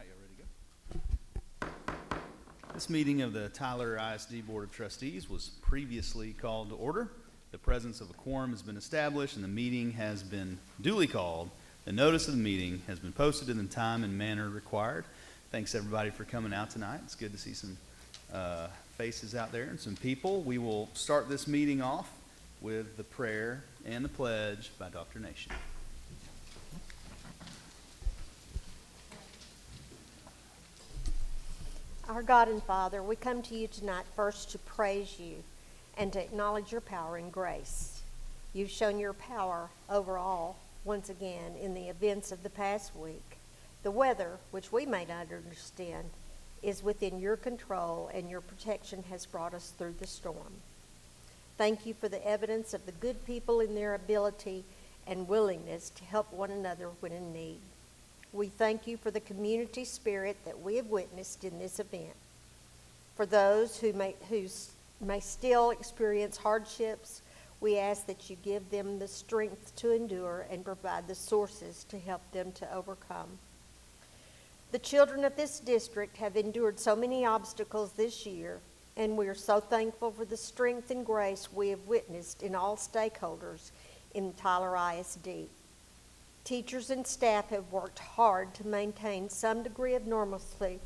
right, you ready to go? This meeting of the Tyler ISD Board of Trustees was previously called to order. The presence of a quorum has been established and the meeting has been duly called. The notice of the meeting has been posted in the time and manner required. Thanks everybody for coming out tonight. It's good to see some faces out there and some people. We will start this meeting off with the prayer and the pledge by Dr. Nation. Our God and Father, we come to you tonight first to praise you and to acknowledge your power and grace. You've shown your power overall, once again, in the events of the past week. The weather, which we may not understand, is within your control, and your protection has brought us through the storm. Thank you for the evidence of the good people in their ability and willingness to help one another when in need. We thank you for the community spirit that we have witnessed in this event. For those who may still experience hardships, we ask that you give them the strength to endure and provide the sources to help them to overcome. The children of this district have endured so many obstacles this year, and we are so thankful for the strength and grace we have witnessed in all stakeholders in Tyler ISD. Teachers and staff have worked hard to maintain some degree of normalcy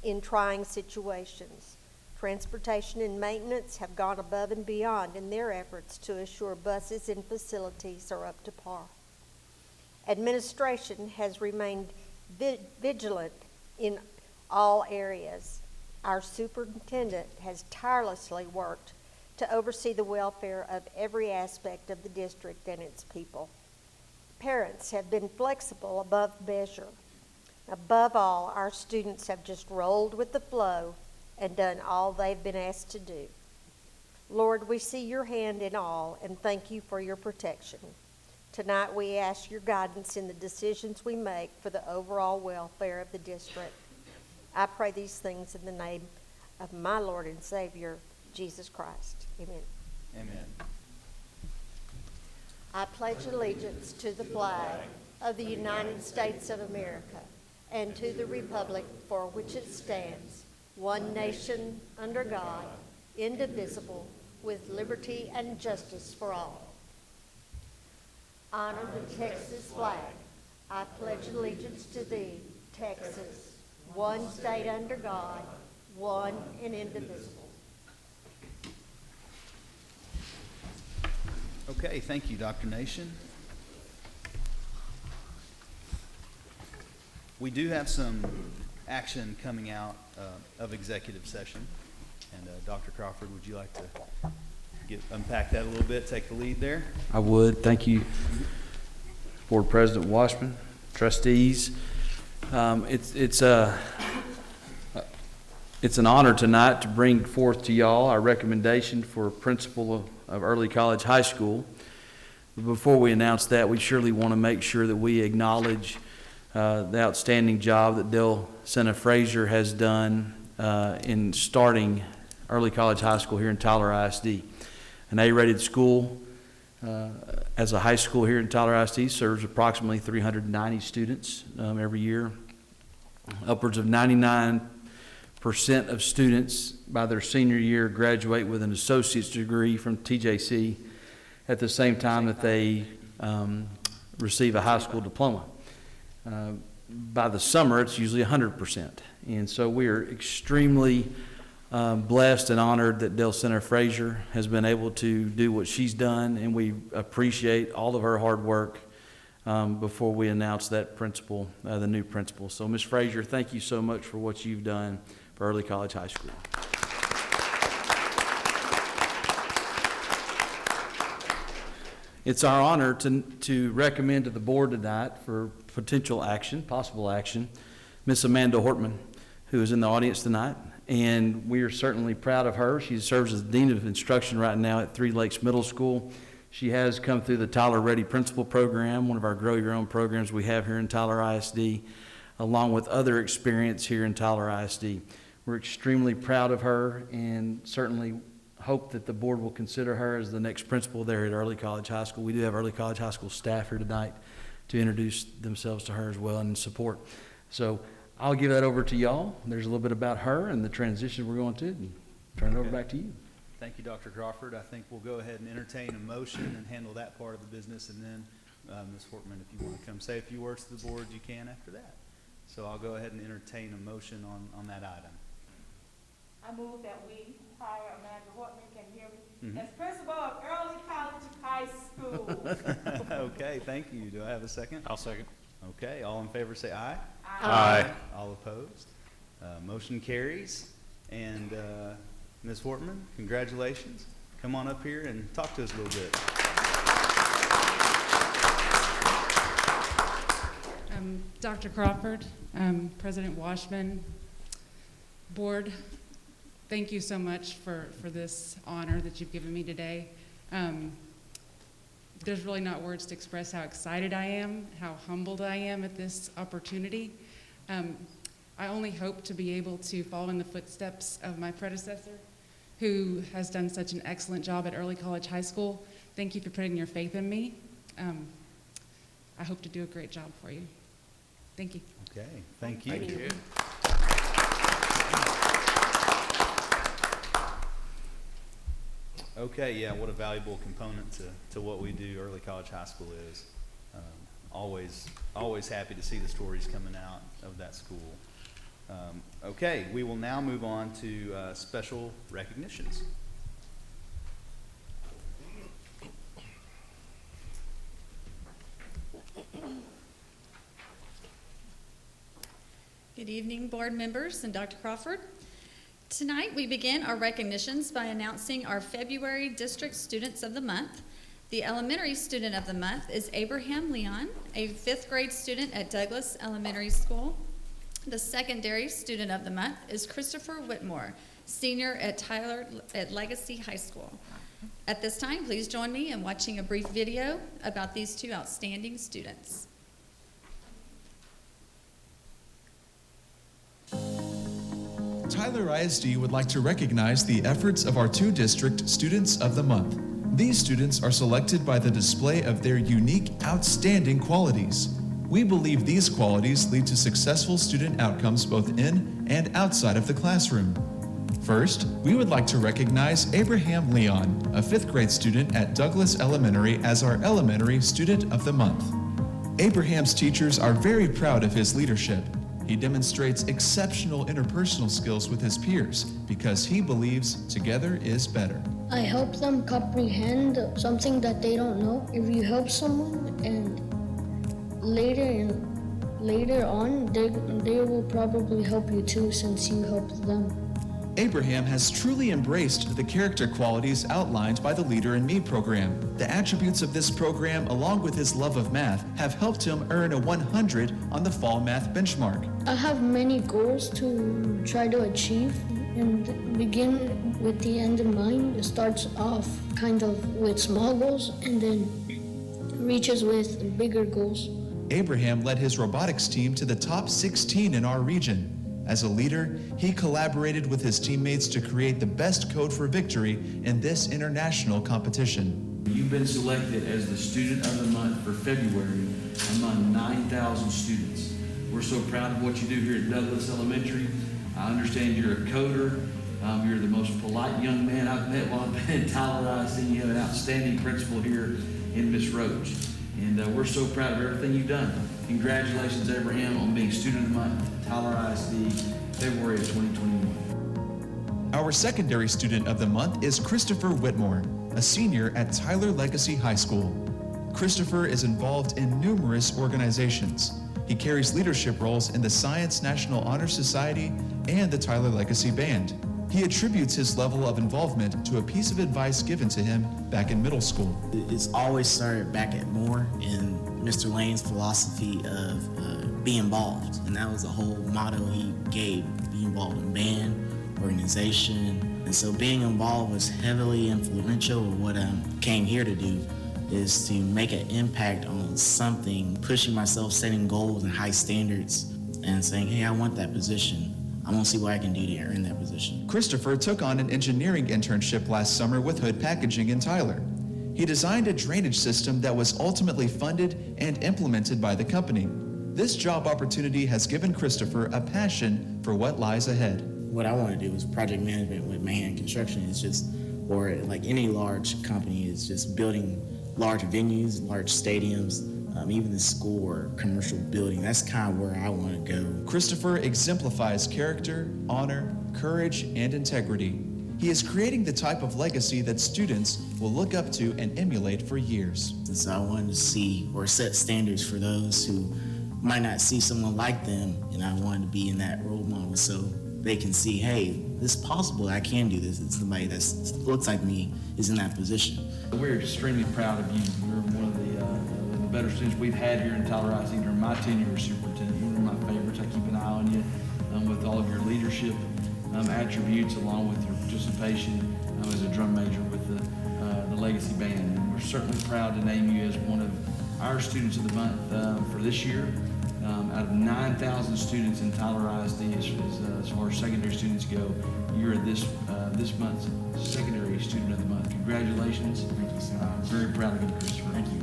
in trying situations. Transportation and maintenance have gone above and beyond in their efforts to assure buses and facilities are up to par. Administration has remained vigilant in all areas. Our superintendent has tirelessly worked to oversee the welfare of every aspect of the district and its people. Parents have been flexible above measure. Above all, our students have just rolled with the flow and done all they've been asked to do. Lord, we see your hand in all and thank you for your protection. Tonight we ask your guidance in the decisions we make for the overall welfare of the district. I pray these things in the name of my Lord and Savior, Jesus Christ. Amen. Amen. I pledge allegiance to the flag of the United States of America and to the republic for which it stands, one nation under God, indivisible, with liberty and justice for all. Honor the Texas flag. I pledge allegiance to thee, Texas, one state under God, one and indivisible. Okay, thank you, Dr. Nation. We do have some action coming out of executive session. And Dr. Crawford, would you like to unpack that a little bit, take the lead there? I would. Thank you, Board President Washman, trustees. It's an honor tonight to bring forth to y'all our recommendation for principal of Early College High School. But before we announce that, we surely want to make sure that we acknowledge the outstanding job that Dale Sena Frazier has done in starting Early College High School here in Tyler ISD. An A-rated school as a high school here in Tyler ISD serves approximately 390 students every year. Upwards of 99% of students by their senior year graduate with an associate's degree from TJC at the same time that they receive a high school diploma. By the summer, it's usually 100%. And so we are extremely blessed and honored that Dale Sena Frazier has been able to do what she's done, and we appreciate all of her hard work before we announce that principal, the new principal. So Ms. Frazier, thank you so much for what you've done for Early College High School. It's our honor to recommend to the board tonight for potential action, possible action, Miss Amanda Hortman, who is in the audience tonight. And we are certainly proud of her. She serves as Dean of Instruction right now at Three Lakes Middle School. She has come through the Tyler Ready Principal Program, one of our Grow Your Own programs we have here in Tyler ISD, along with other experience here in Tyler ISD. We're extremely proud of her and certainly hope that the board will consider her as the next principal there at Early College High School. We do have Early College High School staff here tonight to introduce themselves to her as well and support. So I'll give that over to y'all. There's a little bit about her and the transition we're going to, and turn it over back to you. Thank you, Dr. Crawford. I think we'll go ahead and entertain a motion and handle that part of the business, and then, Ms. Hortman, if you want to come say a few words to the board, you can after that. So I'll go ahead and entertain a motion on that item. I move that we hire Amanda Hortman, can you hear me, Mhm. as principal of Early College High School. Okay, thank you. Do I have a second? I'll second. Okay, all in favor say aye. Aye. All opposed? Motion carries. And Ms. Hortman, congratulations. Come on up here and talk to us a little bit. Dr. Crawford, President Washman, Board, thank you so much for this honor that you've given me today. There's really not words to express how excited I am, how humbled I am at this opportunity. I only hope to be able to follow in the footsteps of my predecessor, who has done such an excellent job at Early College High School. Thank you for putting your faith in me. I hope to do a great job for you. Thank you. Okay, thank you. Thank you. Okay, yeah, what a valuable component to what we do, Early College High School is. Always happy to see the stories coming out of that school. Okay, we will now move on to special recognitions. Good evening, board members and Dr. Crawford. Tonight, we begin our recognitions by announcing our February District Students of the Month. The elementary student of the month is Abraham Leon, a 5th grade student at Douglas Elementary School. The secondary student of the month is Christopher Whitmore, senior at Tyler at Legacy High School. At this time, please join me in watching a brief video about these two outstanding students. Tyler ISD would like to recognize the efforts of our 2 district Students of the Month. These students are selected by the display of their unique, outstanding qualities. We believe these qualities lead to successful student outcomes both in and outside of the classroom. First, we would like to recognize Abraham Leon, a 5th grade student at Douglas Elementary, as our Elementary Student of the Month. Abraham's teachers are very proud of his leadership. He demonstrates exceptional interpersonal skills with his peers because he believes together is better. I help them comprehend something that they don't know. If you help someone and later on, they will probably help you too since you helped them. Abraham has truly embraced the character qualities outlined by the Leader in Me program. The attributes of this program, along with his love of math, have helped him earn a 100 on the fall math benchmark. I have many goals to try to achieve and begin with the end in mind. It starts off kind of with small goals and then reaches with bigger goals. Abraham led his robotics team to the top 16 in our region. As a leader, he collaborated with his teammates to create the best code for victory in this international competition. You've been selected as the Student of the Month for February among 9,000 students. We're so proud of what you do here at Douglas Elementary. I understand you're a coder. You're the most polite young man I've met while I've been at Tyler ISD. You have an outstanding principal here in Miss Roach. And we're so proud of everything you've done. Congratulations, Abraham, on being Student of the Month at Tyler ISD, February of 2021. Our secondary student of the month is Christopher Whitmore, a senior at Tyler Legacy High School. Christopher is involved in numerous organizations. He carries leadership roles in the Science National Honor Society and the Tyler Legacy Band. He attributes his level of involvement to a piece of advice given to him back in middle school. It's always started back at Moore in Mr. Lane's philosophy of be involved. And that was the whole motto he gave, be involved in band, organization. And so being involved was heavily influential. What I came here to do is to make an impact on something, pushing myself, setting goals and high standards, and saying, hey, I want that position. I want to see what I can do to earn that position. Christopher took on an engineering internship last summer with Hood Packaging in Tyler. He designed a drainage system that was ultimately funded and implemented by the company. This job opportunity has given Christopher a passion for what lies ahead. What I want to do is project management with Mahan Construction. Is just, or like any large company, is just building large venues, large stadiums, even the school or commercial building. That's kind of where I want to go. Christopher exemplifies character, honor, courage, and integrity. He is creating the type of legacy that students will look up to and emulate for years. And so I wanted to see or set standards for those who might not see someone like them, and I wanted to be in that role model so they can see, hey, this is possible. I can do this. It's somebody that looks like me is in that position. We're extremely proud of you. You're one of the better students we've had here in Tyler ISD during my tenure as superintendent. You're one of my favorites. I keep an eye on you with all of your leadership attributes, along with your participation as a drum major with the Legacy Band. And we're certainly proud to name you as one of our Students of the Month for this year. Out of 9,000 students in Tyler ISD, as far as secondary students go, you're this month's Secondary Student of the Month. Congratulations. Thank you so much. I'm very proud of you, Christopher. Thank you.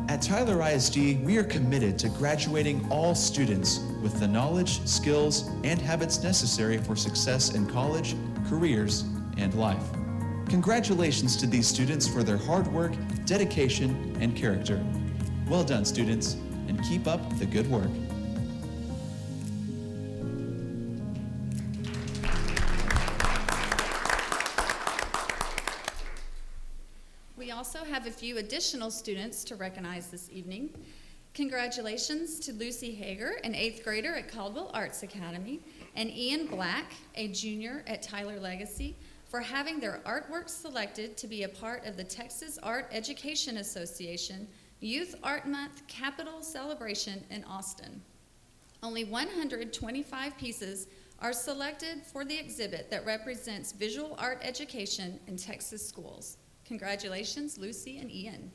At Tyler ISD, we are committed to graduating all students with the knowledge, skills, and habits necessary for success in college, careers, and life. Congratulations to these students for their hard work, dedication, and character. Well done, students, and keep up the good work. We also have a few additional students to recognize this evening. Congratulations to Lucy Hager, an 8th grader at Caldwell Arts Academy, and Ian Black, a junior at Tyler Legacy, for having their artwork selected to be a part of the Texas Art Education Association Youth Art Month Capital Celebration in Austin. Only 125 pieces are selected for the exhibit that represents visual art education in Texas schools. Congratulations, Lucy and Ian.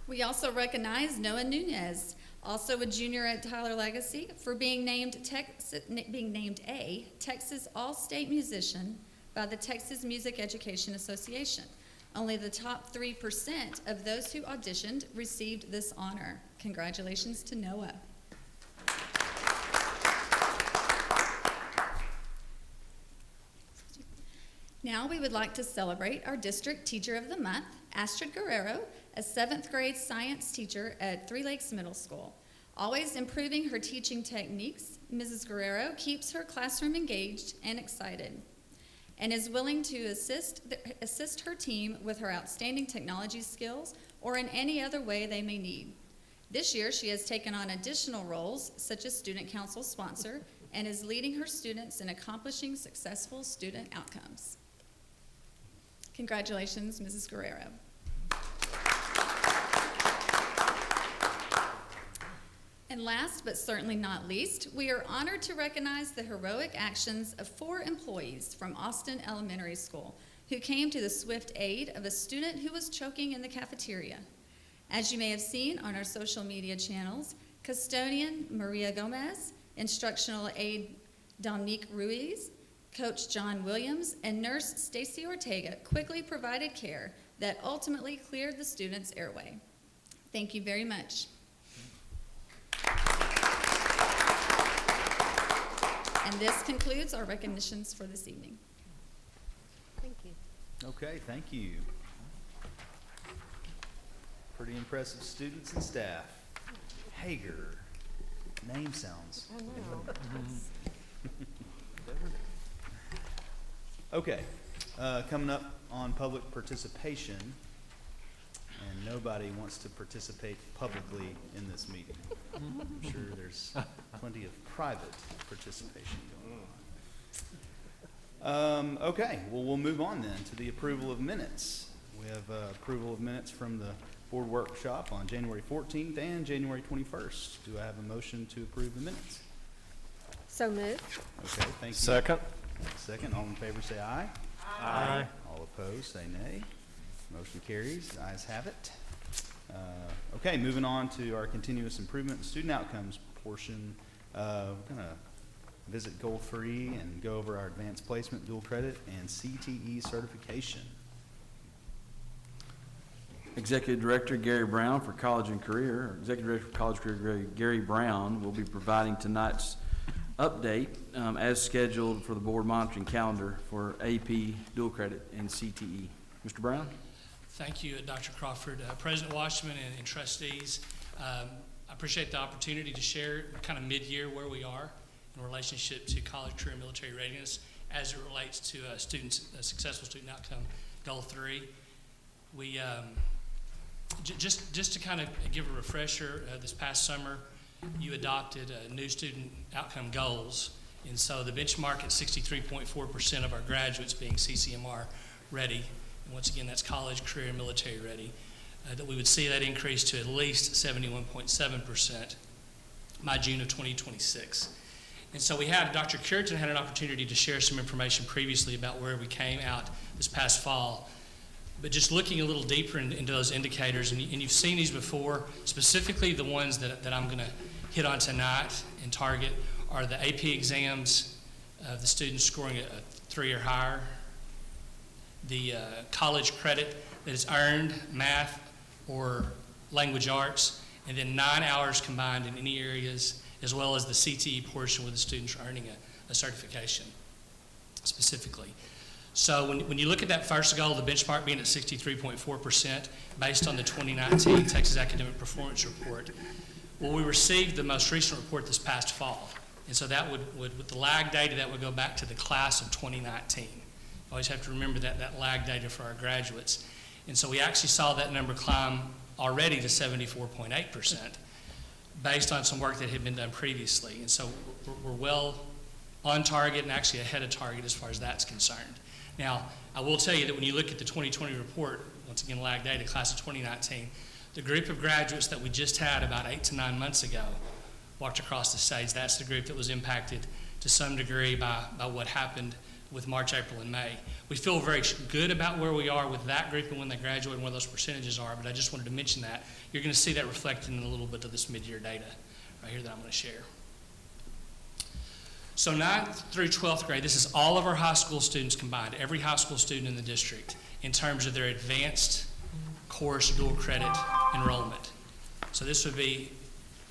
We also recognize Noah Nunez, also a junior at Tyler Legacy, for being named a Texas All-State Musician by the Texas Music Education Association. Only the top 3% of those who auditioned received this honor. Congratulations to Noah. Now we would like to celebrate our District Teacher of the Month, Astrid Guerrero, a 7th grade science teacher at Three Lakes Middle School. Always improving her teaching techniques, Mrs. Guerrero keeps her classroom engaged and excited, and is willing to assist her team with her outstanding technology skills or in any other way they may need. This year, she has taken on additional roles, such as student council sponsor, and is leading her students in accomplishing successful student outcomes. Congratulations, Mrs. Guerrero. And last but certainly not least, we are honored to recognize the heroic actions of 4 employees from Austin Elementary School who came to the swift aid of a student who was choking in the cafeteria. As you may have seen on our social media channels, custodian Maria Gomez, instructional aide Dominique Ruiz, Coach John Williams, and nurse Stacy Ortega quickly provided care that ultimately cleared the student's airway. Thank you very much. And this concludes our recognitions for this evening. Thank you. Okay, thank you. Pretty impressive students and staff. Hager, name sounds. I know. Okay, coming up on public participation, and nobody wants to participate publicly in this meeting. I'm sure there's plenty of private participation going on. Okay, well, we'll move on then to the approval of minutes. We have approval of minutes from the board workshop on January 14th and January 21st. Do I have a motion to approve the minutes? So moved. Okay, thank you. Second. Second, all in favor say aye. Aye. All opposed say nay. Motion carries, the ayes have it. Okay, moving on to our continuous improvement and student outcomes portion. We're gonna visit goal 3 and go over our advanced placement, dual credit, and CTE certification. Executive Director Gary Brown for College and Career, or Executive Director for College and Career Gary Brown will be providing tonight's update as scheduled for the board monitoring calendar for AP, dual credit, and CTE. Mr. Brown? Thank you, Dr. Crawford. President Washman and trustees, I appreciate the opportunity to share kind of mid-year where we are in relationship to college, career, and military readiness as it relates to successful student outcome goal 3. We just to kind of give a refresher, this past summer you adopted new student outcome goals, and so the benchmark at 63.4% of our graduates being CCMR ready, and once again that's college, career, and military ready, that we would see that increase to at least 71.7% by June of 2026. And so Dr. Curitan had an opportunity to share some information previously about where we came out this past fall. But just looking a little deeper into those indicators, and you've seen these before, specifically the ones that I'm going to hit on tonight and target are the AP exams, the students scoring a 3 or higher, the college credit that is earned, math or language arts, and then 9 hours combined in any areas, as well as the CTE portion where the students are earning a certification specifically. So when you look at that first goal, the benchmark being at 63.4% based on the 2019 Texas Academic Performance Report, well, we received the most recent report this past fall. And so that would with the lag data, that would go back to the class of 2019. Always have to remember that lag data for our graduates. And so we actually saw that number climb already to 74.8% based on some work that had been done previously. And so we're well on target and actually ahead of target as far as that's concerned. Now, I will tell you that when you look at the 2020 report, once again, lag data, class of 2019, the group of graduates that we just had about 8 to 9 months ago walked across the stage. That's the group that was impacted to some degree by what happened with March, April, and May. We feel very good about where we are with that group and when they graduate and where those percentages are, but I just wanted to mention that. You're going to see that reflected in a little bit of this mid-year data right here that I'm going to share. So 9th through 12th grade, this is all of our high school students combined, every high school student in the district, in terms of their advanced course dual credit enrollment. So this would be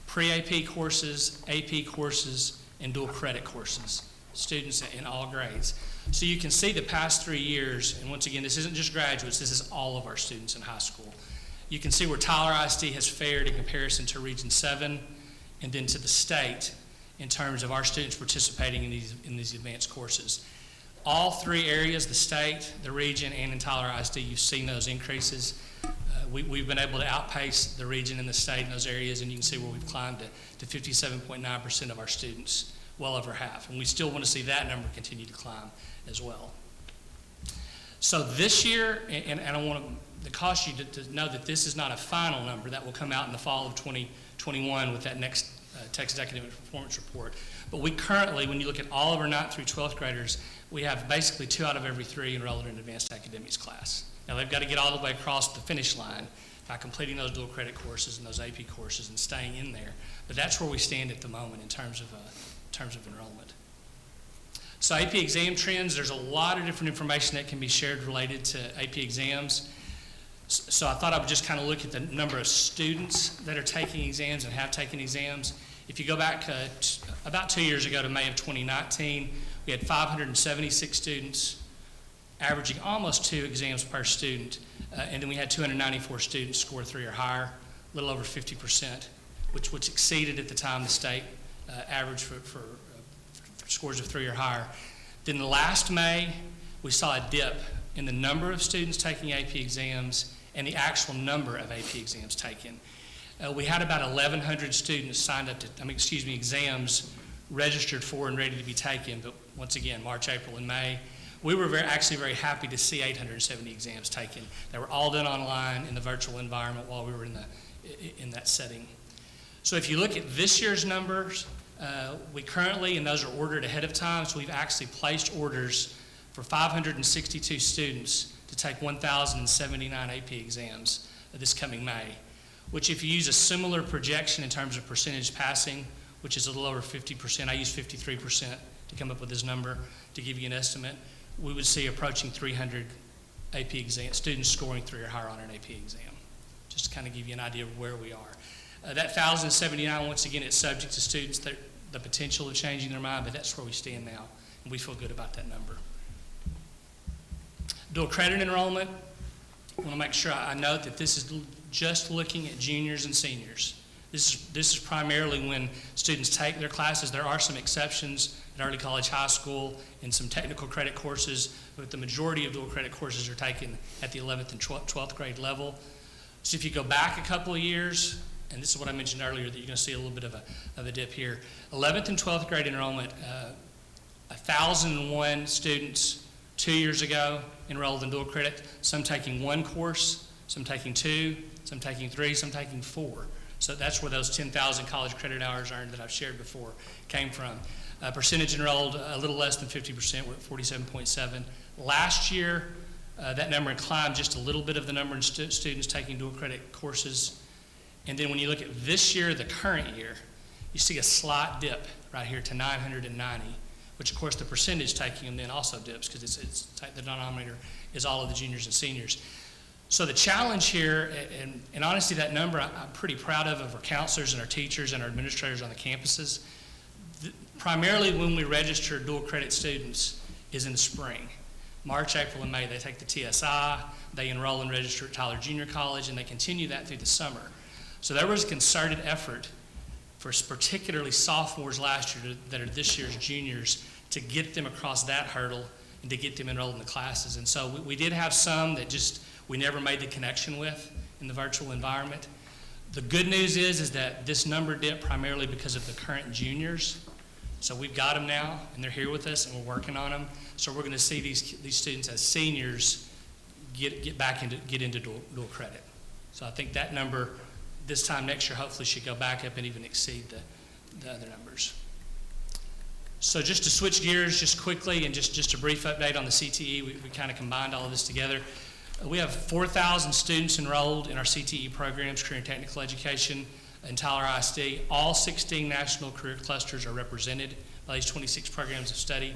pre-AP courses, AP courses, and dual credit courses, students in all grades. So you can see the past 3 years, and once again, this isn't just graduates, this is all of our students in high school. You can see where Tyler ISD has fared in comparison to Region 7 and then to the state in terms of our students participating in these advanced courses. All 3 areas, the state, the region, and in Tyler ISD, you've seen those increases. We've been able to outpace the region and the state in those areas, and you can see where we've climbed to 57.9% of our students, well over half. And we still want to see that number continue to climb as well. So this year, and I want to caution you to know that this is not a final number that will come out in the fall of 2021 with that next Texas Academic Performance Report. But we currently, when you look at all of our 9th through 12th graders, we have basically 2 out of every 3 enrolled in an advanced academics class. Now they've got to get all the way across the finish line by completing those dual credit courses and those AP courses and staying in there. But that's where we stand at the moment in terms of enrollment. So AP exam trends, there's a lot of different information that can be shared related to AP exams. So I thought I would just kind of look at the number of students that are taking exams and have taken exams. If you go back about 2 years ago to May of 2019, we had 576 students, averaging almost 2 exams per student, and then we had 294 students score 3 or higher, a little over 50%, which exceeded at the time the state average for scores of 3 or higher. Then the last May, we saw a dip in the number of students taking AP exams and the actual number of AP exams taken. We had about 1,100 students signed up to, exams registered for and ready to be taken, but once again, March, April, and May, we were actually very happy to see 870 exams taken. They were all done online in the virtual environment while we were in that setting. So if you look at this year's numbers, we currently, and those are ordered ahead of time, so we've actually placed orders for 562 students to take 1,079 AP exams this coming May, which if you use a similar projection in terms of percentage passing, which is a little over 50%, I use 53% to come up with this number to give you an estimate, we would see approaching 300 AP exam students scoring 3 or higher on an AP exam. just to kind of give you an idea of where we are. That 1,079, once again, it's subject to students, the potential of changing their mind, but that's where we stand now, and we feel good about that number. Dual credit enrollment, I want to make sure I note that this is just looking at juniors and seniors. This is primarily when students take their classes. There are some exceptions at early college, high school, and some technical credit courses, but the majority of dual credit courses are taken at the 11th and 12th grade level. So if you go back a couple of years, and this is what I mentioned earlier, that you're going to see a little bit of a dip here. 11th and 12th grade enrollment, 1,001 students 2 years ago enrolled in dual credit, some taking one course, some taking two, some taking three, some taking four. So that's where those 10,000 college credit hours earned that I've shared before came from. Percentage enrolled a little less than 50%, we're at 47.7. Last year, that number climbed just a little bit of the number of students taking dual credit courses. And then when you look at this year, the current year, you see a slight dip right here to 990, which of course the percentage taking them then also dips because it's the denominator is all of the juniors and seniors. So the challenge here, and honestly that number I'm pretty proud of our counselors and our teachers and our administrators on the campuses. Primarily when we register dual credit students is in the spring. March, April, and May, they take the TSI, they enroll and register at Tyler Junior College, and they continue that through the summer. So there was a concerted effort for particularly sophomores last year that are this year's juniors to get them across that hurdle and to get them enrolled in the classes. And so we did have some that just we never made the connection with in the virtual environment. The good news is that this number dipped primarily because of the current juniors. So we've got them now, and they're here with us, and we're working on them. So we're going to see these students as seniors get into dual credit. So I think that number this time next year hopefully should go back up and even exceed the other numbers. So just to switch gears just quickly and just a brief update on the CTE, we kind of combined all of this together. We have 4,000 students enrolled in our CTE programs, career and technical education, in Tyler ISD. All 16 national career clusters are represented by these 26 programs of study.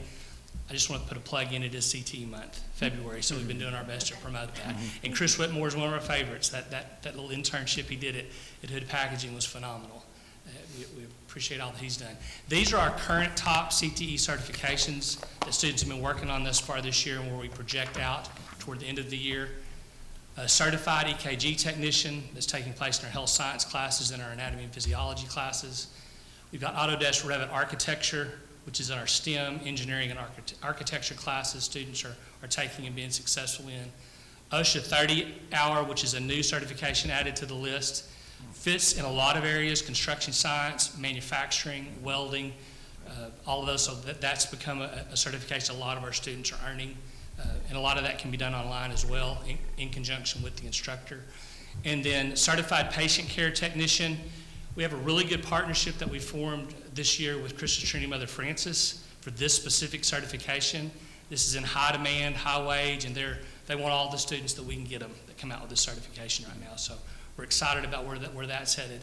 I just want to put a plug in. It is CTE month, February, so we've been doing our best to promote that. And Chris Whitmore is one of our favorites. That little internship he did at Hood Packaging was phenomenal. We appreciate all that he's done. These are our current top CTE certifications that students have been working on thus far this year and where we project out toward the end of the year. A certified EKG technician that's taking place in our health science classes and our anatomy and physiology classes. We've got Autodesk Revit Architecture, which is in our STEM, engineering, and architecture classes students are taking and being successful in. OSHA 30-hour, which is a new certification added to the list, fits in a lot of areas, construction science, manufacturing, welding, all of those, so that's become a certification a lot of our students are earning. And a lot of that can be done online as well in conjunction with the instructor. And then certified patient care technician. We have a really good partnership that we formed this year with Christus Trinity Mother Francis for this specific certification. This is in high demand, high wage, and they want all the students that we can get them that come out with this certification right now. So we're excited about where that's headed.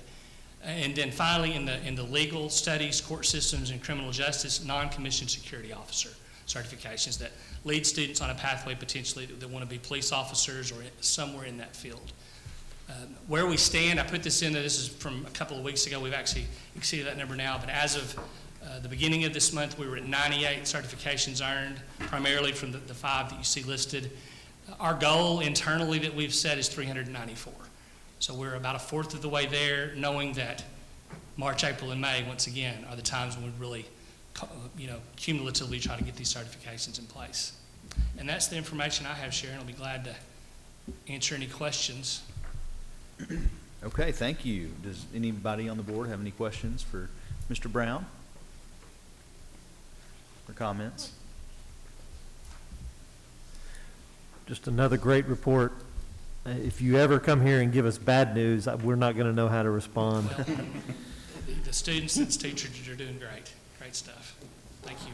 And then finally, in the legal studies, court systems, and criminal justice, non-commissioned security officer certifications that lead students on a pathway potentially that want to be police officers or somewhere in that field. Where we stand, I put this in there, this is from a couple of weeks ago, we've actually exceeded that number now, but as of the beginning of this month, we were at 98 certifications earned, primarily from the 5 that you see listed. Our goal internally that we've set is 394. So we're about a fourth of the way there, knowing that March, April, and May, once again, are the times when we really cumulatively try to get these certifications in place. And that's the information I have, Sharon. I'll be glad to answer any questions. Okay, thank you. Does anybody on the board have any questions for Mr. Brown? Or comments? Just another great report. If you ever come here and give us bad news, we're not going to know how to respond. Well, the students and teachers are doing great. Great stuff. Thank you.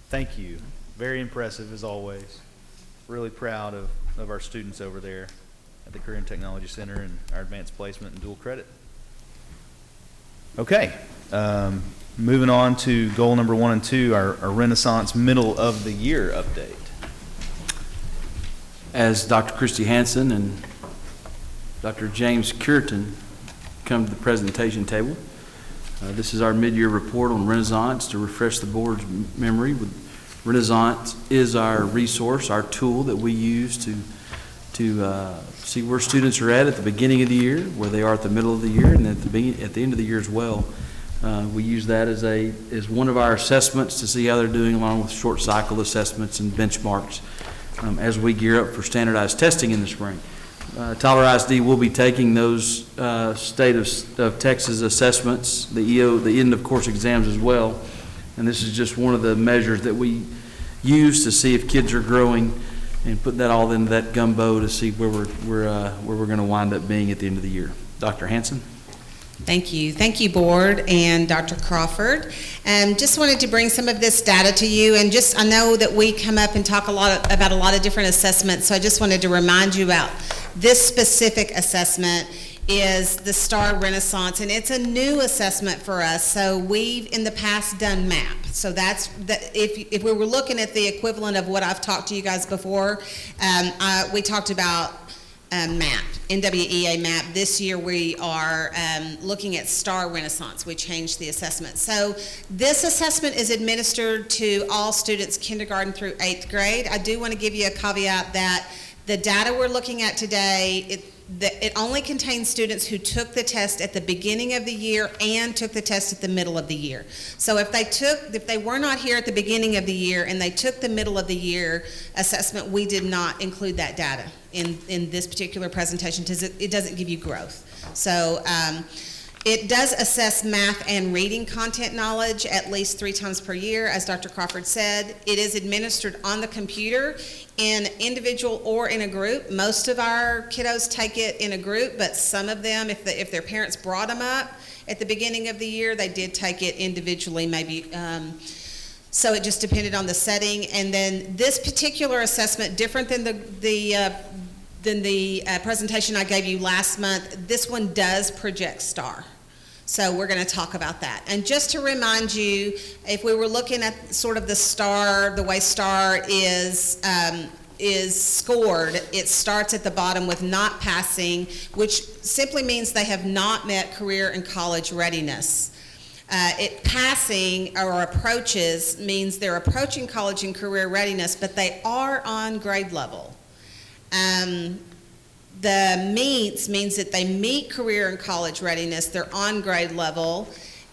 Thank you. Very impressive as always. Really proud of our students over there at the Career and Technology Center and our advanced placement and dual credit. Okay, moving on to goal number 1 and 2, our Renaissance middle of the year update. as Dr. Christy Hansen and Dr. James Cureton come to the presentation table. This is our mid-year report on Renaissance. To refresh the board's memory, Renaissance is our resource, our tool that we use to see where students are at the beginning of the year, where they are at the middle of the year, and at the end of the year as well. We use that as one of our assessments to see how they're doing, along with short cycle assessments and benchmarks as we gear up for standardized testing in the spring. Tyler ISD will be taking those state of Texas assessments, the end of course exams as well. And this is just one of the measures that we use to see if kids are growing, and put that all into that gumbo to see where we're going to wind up being at the end of the year. Dr. Hansen. Thank you. Thank you, Board and Dr. Crawford. Just wanted to bring some of this data to you, and I know that we come up and talk about a lot of different assessments, so I just wanted to remind you about this specific assessment is the STAR Renaissance, and it's a new assessment for us. So we've in the past done MAP. So if we were looking at the equivalent of what I've talked to you guys before, we talked about MAP, NWEA MAP. This year we are looking at STAR Renaissance. We changed the assessment. So this assessment is administered to all students kindergarten through 8th grade. I do want to give you a caveat that the data we're looking at today, it only contains students who took the test at the beginning of the year and took the test at the middle of the year. So if they were not here at the beginning of the year and they took the middle of the year assessment, we did not include that data in this particular presentation because it doesn't give you growth. So it does assess math and reading content knowledge at least 3 times per year, as Dr. Crawford said. It is administered on the computer in individual or in a group. Most of our kiddos take it in a group, but some of them, if their parents brought them up at the beginning of the year, they did take it individually, maybe. So it just depended on the setting. And then this particular assessment, different than the presentation I gave you last month, this one does project STAR. So we're going to talk about that. And just to remind you, if we were looking at sort of the STAR, the way STAR is scored, it starts at the bottom with not passing, which simply means they have not met career and college readiness. Passing or approaches means they're approaching college and career readiness, but they are on grade level. The meets means that they meet career and college readiness, they're on grade level,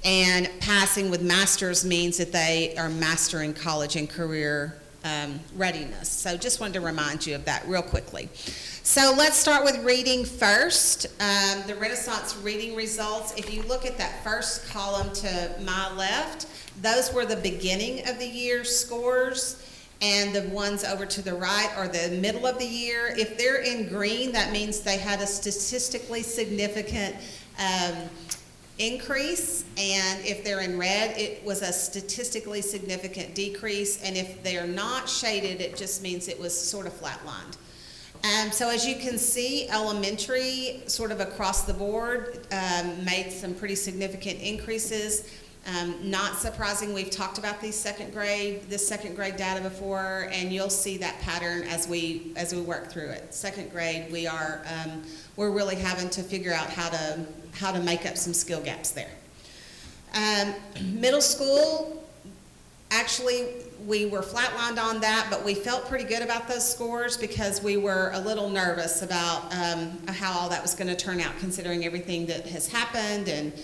and passing with masters means that they are mastering college and career readiness. So just wanted to remind you of that real quickly. So let's start with reading first. The Renaissance reading results, if you look at that first column to my left, those were the beginning of the year scores. And the ones over to the right are the middle of the year. If they're in green, that means they had a statistically significant increase. And if they're in red, it was a statistically significant decrease. And if they're not shaded, it just means it was sort of flatlined. So as you can see, elementary, sort of across the board, made some pretty significant increases. Not surprising, we've talked about this second grade data before, and you'll see that pattern as we work through it. Second grade, we're really having to figure out how to make up some skill gaps there. Middle school, actually, we were flatlined on that, but we felt pretty good about those scores because we were a little nervous about how all that was going to turn out, considering everything that has happened and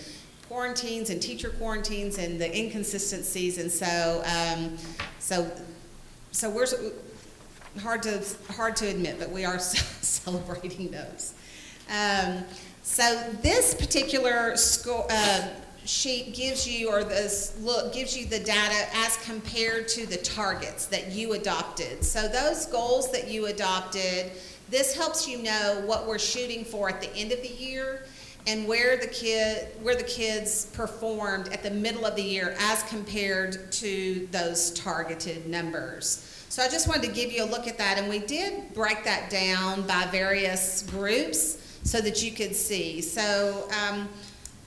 quarantines and teacher quarantines and the inconsistencies, and so we're hard to admit, but we are celebrating those. So this particular sheet gives you, gives you the data as compared to the targets that you adopted. So those goals that you adopted, this helps you know what we're shooting for at the end of the year, and where the kids performed at the middle of the year as compared to those targeted numbers. So I just wanted to give you a look at that, and we did break that down by various groups so that you could see. So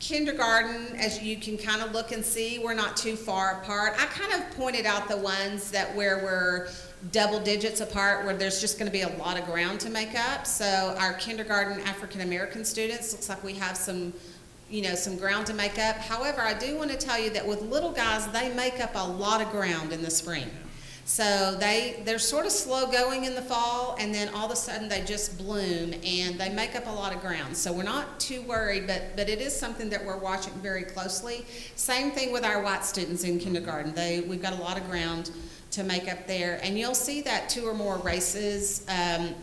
Kindergarten, as you can kind of look and see, we're not too far apart. I kind of pointed out the ones that where we're double digits apart, where there's just going to be a lot of ground to make up. So our kindergarten African American students, looks like we have some ground to make up. However, I do want to tell you that with little guys, they make up a lot of ground in the spring. So they're sort of slow going in the fall, and then all of a sudden they just bloom, and they make up a lot of ground. So we're not too worried, but it is something that we're watching very closely. Same thing with our white students in kindergarten. We've got a lot of ground to make up there, and you'll see that 2 or more races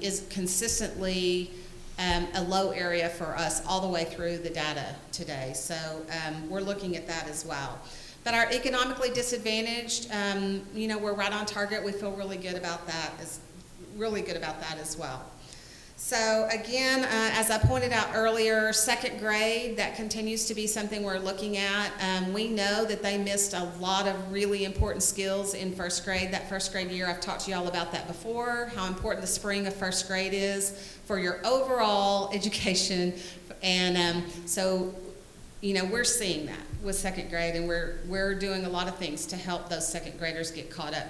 is consistently a low area for us all the way through the data today. So we're looking at that as well. But our economically disadvantaged, we're right on target. We feel really good about that as well. So again, as I pointed out earlier, second grade, that continues to be something we're looking at. We know that they missed a lot of really important skills in first grade. That first grade year, I've talked to you all about that before, how important the spring of first grade is for your overall education. And so, we're seeing that with second grade, and we're doing a lot of things to help those second graders get caught up.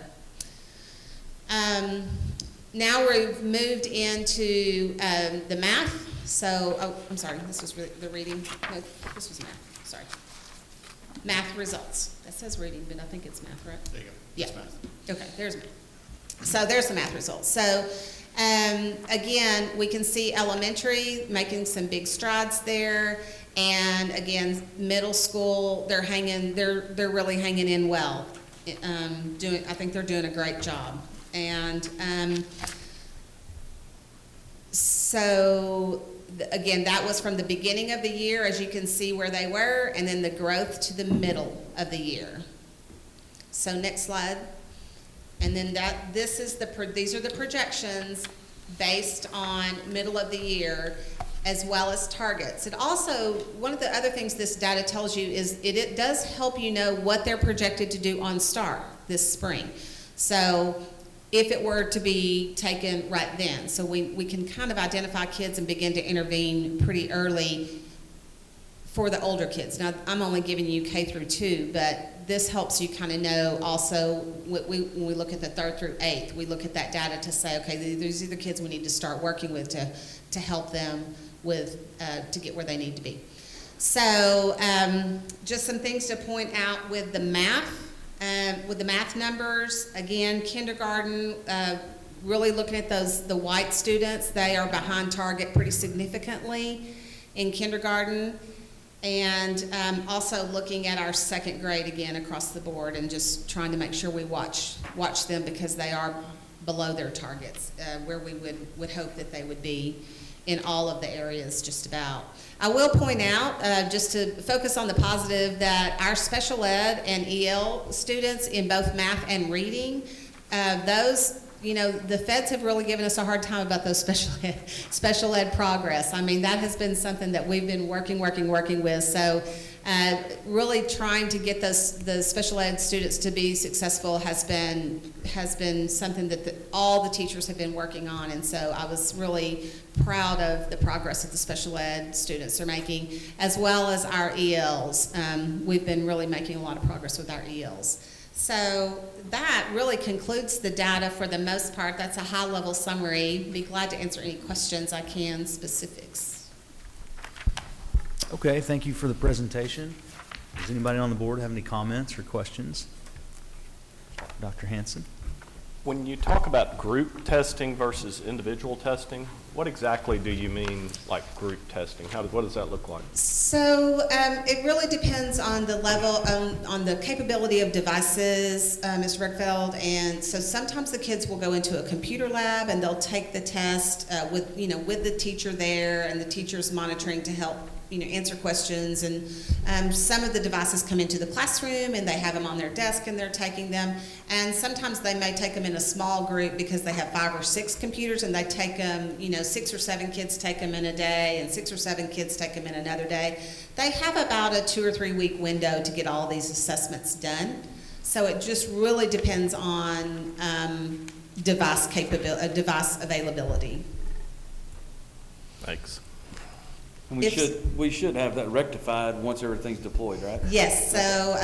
Now we've moved into the math. So, I'm sorry, this was the reading. No, this was math, sorry. Math results. That says reading, but I think it's math, right? There you go. Yeah. It's math. Okay, there's math. So there's the math results. So again, we can see elementary making some big strides there. And again, middle school, they're really hanging in well. I think they're doing a great job. And so again, that was from the beginning of the year, as you can see where they were, and then the growth to the middle of the year. So next slide. And then these are the projections based on middle of the year, as well as targets. It also, one of the other things this data tells you is it does help you know what they're projected to do on STAR this spring. So if it were to be taken right then. So we can kind of identify kids and begin to intervene pretty early for the older kids. Now, I'm only giving you K through 2, but this helps you kind of know also, when we look at the 3rd through 8th, we look at that data to say, okay, these are the kids we need to start working with to help them to get where they need to be. So just some things to point out with the math numbers. Again, kindergarten, really looking at the white students, they are behind target pretty significantly in kindergarten. And also looking at our second grade again across the board, and just trying to make sure we watch them, because they are below their targets, where we would hope that they would be in all of the areas just about. I will point out, just to focus on the positive, that our special ed and EL students in both math and reading, the feds have really given us a hard time about those special ed progress. I mean, that has been something that we've been working with. So really trying to get the special ed students to be successful has been something that all the teachers have been working on. And so I was really proud of the progress that the special ed students are making, as well as our ELs. We've been really making a lot of progress with our ELs. So that really concludes the data for the most part. That's a high-level summary. Be glad to answer any questions I can, specifics. Okay, thank you for the presentation. Does anybody on the board have any comments or questions? Dr. Hanson? When you talk about group testing versus individual testing, what exactly do you mean, like group testing? What does that look like? So it really depends on the level, on the capability of devices, Mr. Redfeld. And so sometimes the kids will go into a computer lab and they'll take the test with the teacher there, and the teacher's monitoring to help answer questions. And some of the devices come into the classroom and they have them on their desk and they're taking them. And sometimes they may take them in a small group because they have 5 or 6 computers, and they take them, 6 or 7 kids take them in a day, and 6 or 7 kids take them in another day. They have about a 2 or 3 week window to get all these assessments done. So it just really depends on device availability. Thanks. We If- should have that rectified once everything's deployed, right? Yes, so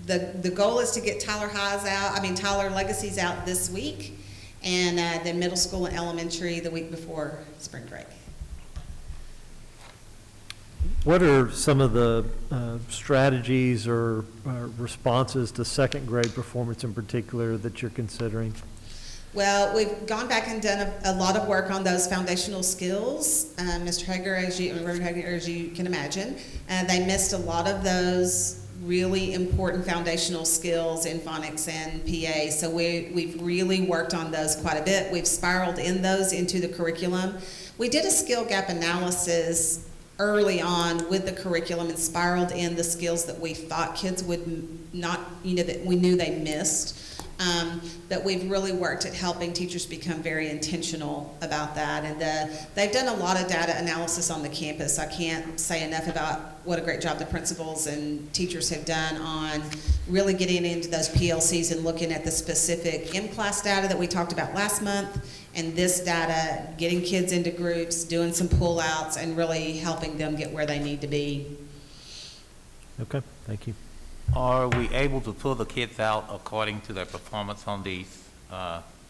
the goal is to get Tyler Legacy's out this week, and then middle school and elementary the week before spring break. What are some of the strategies or responses to second grade performance in particular that you're considering? Well, we've gone back and done a lot of work on those foundational skills. Mr. Hager, Reverend Hager, as you can imagine, they missed a lot of those really important foundational skills in phonics and PA. So we've really worked on those quite a bit. We've spiraled in those into the curriculum. We did a skill gap analysis early on with the curriculum and spiraled in the skills that we thought kids would not, that we knew they missed. But we've really worked at helping teachers become very intentional about that. And they've done a lot of data analysis on the campus. I can't say enough about what a great job the principals and teachers have done on really getting into those PLCs and looking at the specific in-class data that we talked about last month, and this data, getting kids into groups, doing some pull-outs, and really helping them get where they need to be. Okay, thank you. Are we able to pull the kids out according to their performance on these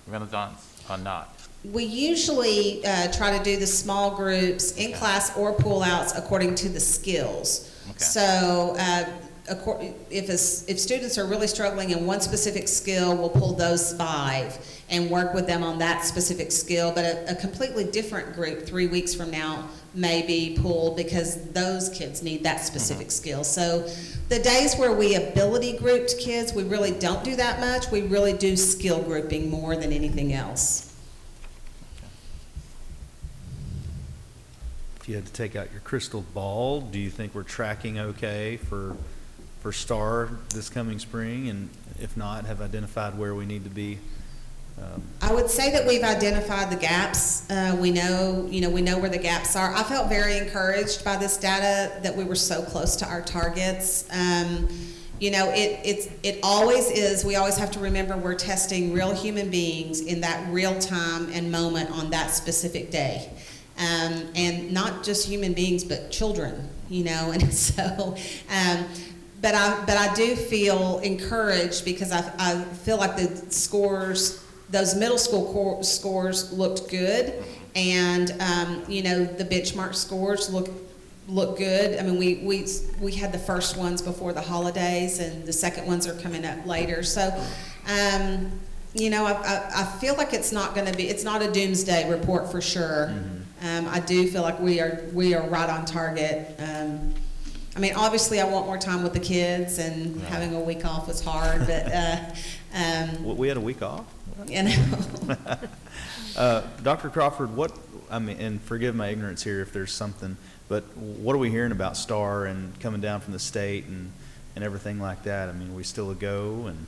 Renaissance or not? We usually try to do the small groups in class or pull-outs according to the skills. Okay. So if students are really struggling in one specific skill, we'll pull those 5 and work with them on that specific skill. But a completely different group 3 weeks from now may be pulled because those kids need that specific skill. So the days where we ability grouped kids, we really don't do that much. We really do skill grouping more than anything else. If you had to take out your crystal ball, do you think we're tracking okay for STAR this coming spring? And if not, have identified where we need to be? I would say that we've identified the gaps. We know where the gaps are. I felt very encouraged by this data that we were so close to our targets. It always is. We always have to remember we're testing real human beings in that real time and moment on that specific day. And not just human beings, but children, and so, but I do feel encouraged because I feel like the scores, those middle school scores looked good, and, the benchmark scores look good. I mean, we had the first ones before the holidays, and the second ones are coming up later, so, I feel like it's not a doomsday report for sure. Mm-hmm. I do feel like we are right on target. Obviously, I want more time with the kids, and having a week off was hard, but We had a week off? Dr. Crawford, and forgive my ignorance here if there's something, but what are we hearing about STAR and coming down from the state and everything like that? Are we still a go, and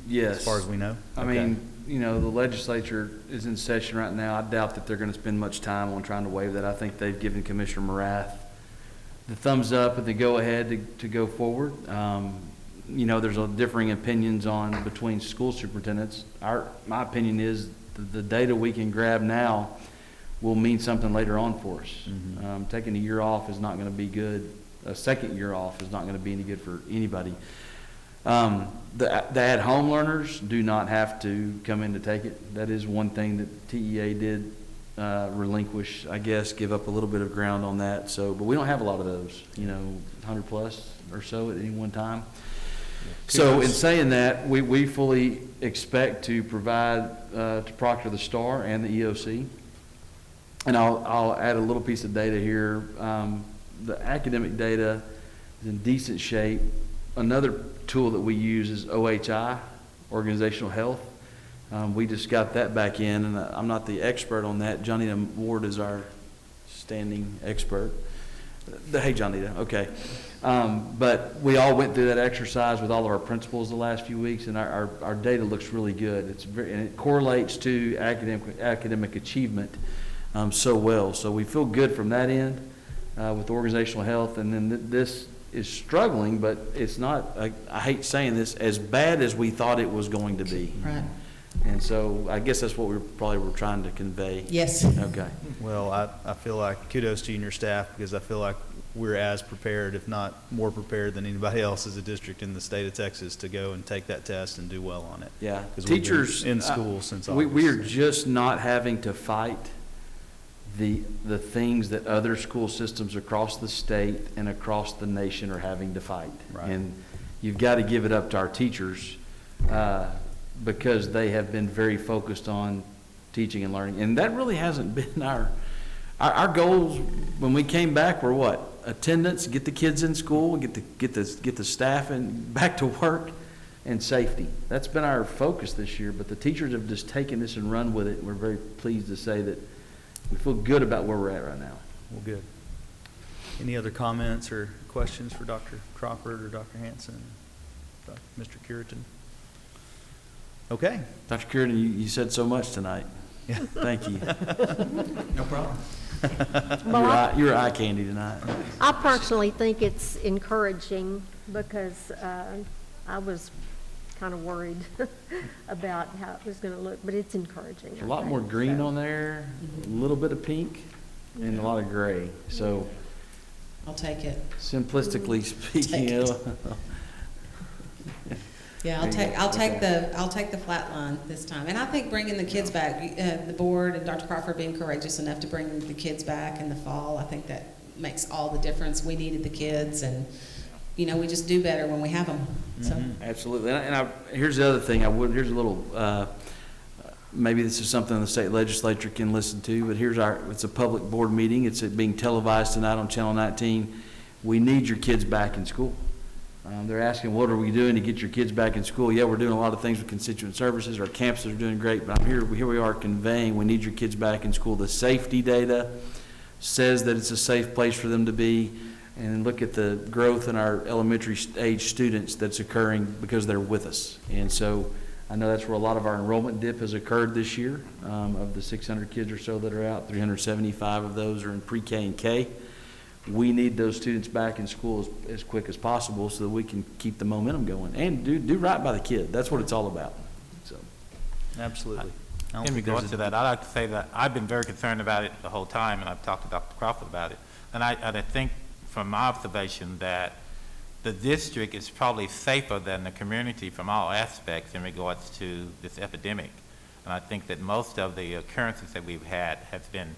yes, as far as we know? The legislature is in session right now. I doubt that they're going to spend much time on trying to waive that. I think they've given Commissioner Morath the thumbs up and the go-ahead to go forward. There's differing opinions between school superintendents. My opinion is the data we can grab now will mean something later on for us. Mm-hmm. Taking a year off is not going to be good. A second year off is not going to be any good for anybody. The at-home learners do not have to come in to take it. That is one thing that TEA did relinquish, I guess, give up a little bit of ground on that. So, but we don't have a lot of those, 100 plus or so at any one time. So in saying that, we fully expect to provide to proctor the STAR and the EOC. And I'll add a little piece of data here. The academic data is in decent shape. Another tool that we use is OHI, Organizational Health. We just got that back in, and I'm not the expert on that. Johnita Ward is our standing expert. Hey, Johnita, okay. But we all went through that exercise with all of our principals the last few weeks, and our data looks really good. And it correlates to academic achievement so well. So we feel good from that end with organizational health, and then this is struggling, but it's not, I hate saying this, as bad as we thought it was going to be. Right. And so I guess that's what we probably were trying to convey. Yes. Okay. Well, I feel like kudos to you and your staff, because I feel like we're as prepared, if not more prepared than anybody else as a district in the state of Texas to go and take that test and do well on it. Yeah. 'Cause we've been Teachers. in school since We are August. just not having to fight the things that other school systems across the state and across the nation are having to fight. Right. And you've got to give it up to our teachers, because they have been very focused on teaching and learning. And that really hasn't been our goals when we came back were what? Attendance, get the kids in school, get the staff and back to work, and safety. That's been our focus this year, but the teachers have just taken this and run with it. We're very pleased to say that we feel good about where we're at right now. Well, good. Any other comments or questions for Dr. Crawford or Dr. Hanson? Mr. Curitan? Okay. Dr. Curitan, you said so much tonight. Yeah. Thank you. No problem. You're eye candy tonight. I personally think it's encouraging because I was kind of worried about how it was going to look, but it's encouraging. A lot more green on there, a little bit of pink, and a lot of gray. So I'll take it. simplistically speaking, Take it. Yeah, I'll take the flat line this time. And I think bringing the kids back, the board and Dr. Crawford being courageous enough to bring the kids back in the fall, I think that makes all the difference. We needed the kids, and, we just do better when we have them. So, Absolutely. And here's the other thing. Here's a little, maybe this is something the state legislature can listen to, but it's a public board meeting. It's being televised tonight on Channel 19. We need your kids back in school. They're asking, what are we doing to get your kids back in school? Yeah, we're doing a lot of things with constituent services. Our campuses are doing great, but here we are conveying we need your kids back in school. The safety data says that it's a safe place for them to be. And look at the growth in our elementary age students that's occurring because they're with us. And so I know that's where a lot of our enrollment dip has occurred this year. Of the 600 kids or so that are out, 375 of those are in pre-K and K. We need those students back in school as quick as possible so that we can keep the momentum going and do right by the kid. That's what it's all about. So, Absolutely. In regards to that, I'd like to say that I've been very concerned about it the whole time, and I've talked to Dr. Crawford about it. And I think from my observation that the district is probably safer than the community from all aspects in regards to this epidemic. And I think that most of the occurrences that we've had have been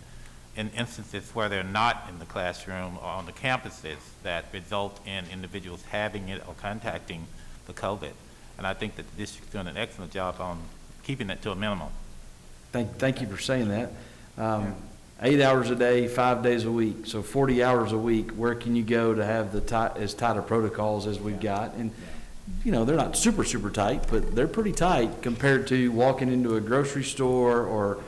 in instances where they're not in the classroom or on the campuses that result in individuals having it or contacting the COVID. And I think that the district's doing an excellent job on keeping it to a minimum. thank you for saying that. 8 hours a day, 5 days a week, so 40 hours a week. Where can you go to have as tight of protocols as we've got? And they're not super tight, but they're pretty tight compared to walking into a grocery store or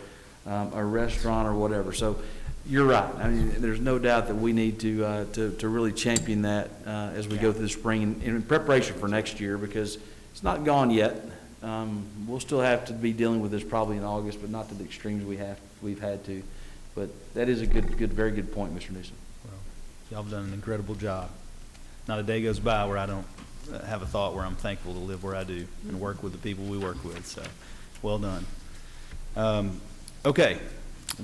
a restaurant or whatever. So you're right. I mean, there's no doubt that we need to really champion that as we go through the spring in preparation for next year, because it's not gone yet. We'll still have to be dealing with this probably in August, but not to the extremes we've had to. But that is a very good point, Mr. Newsom. Well, y'all have done an incredible job. Not a day goes by where I don't have a thought where I'm thankful to live where I do and work with the people we work with. So, well done. Okay,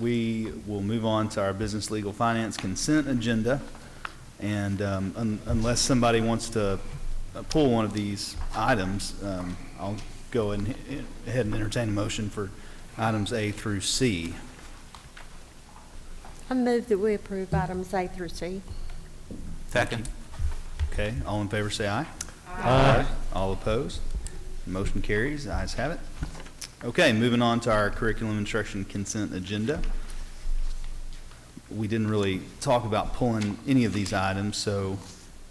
we will move on to our business, legal, finance consent agenda. And unless somebody wants to pull one of these items, I'll go ahead and entertain a motion for items A through C. I move that we approve items A through C. Second. Okay, all in favor say aye. Aye. All opposed? Motion carries, the ayes have it. Okay, moving on to our curriculum instruction consent agenda. We didn't really talk about pulling any of these items, so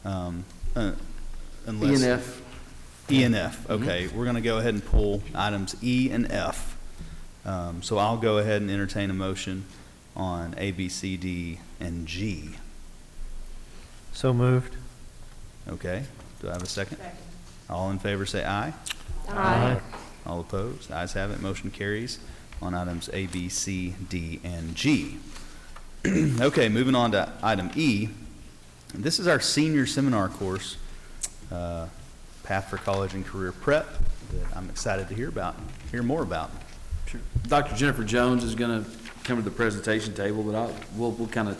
unless... E and F. E and F, okay. We're going to go ahead and pull items E and F. So I'll go ahead and entertain a motion on A, B, C, D, and G. So moved. Okay, do I have a second? All in favor say aye. Aye. All opposed? Ayes have it. Motion carries on items A, B, C, D, and G. Okay, moving on to item E. This is our senior seminar course Path for College and Career Prep that I'm excited to hear more about. Sure. Dr. Jennifer Jones is going to come to the presentation table, but we'll kind of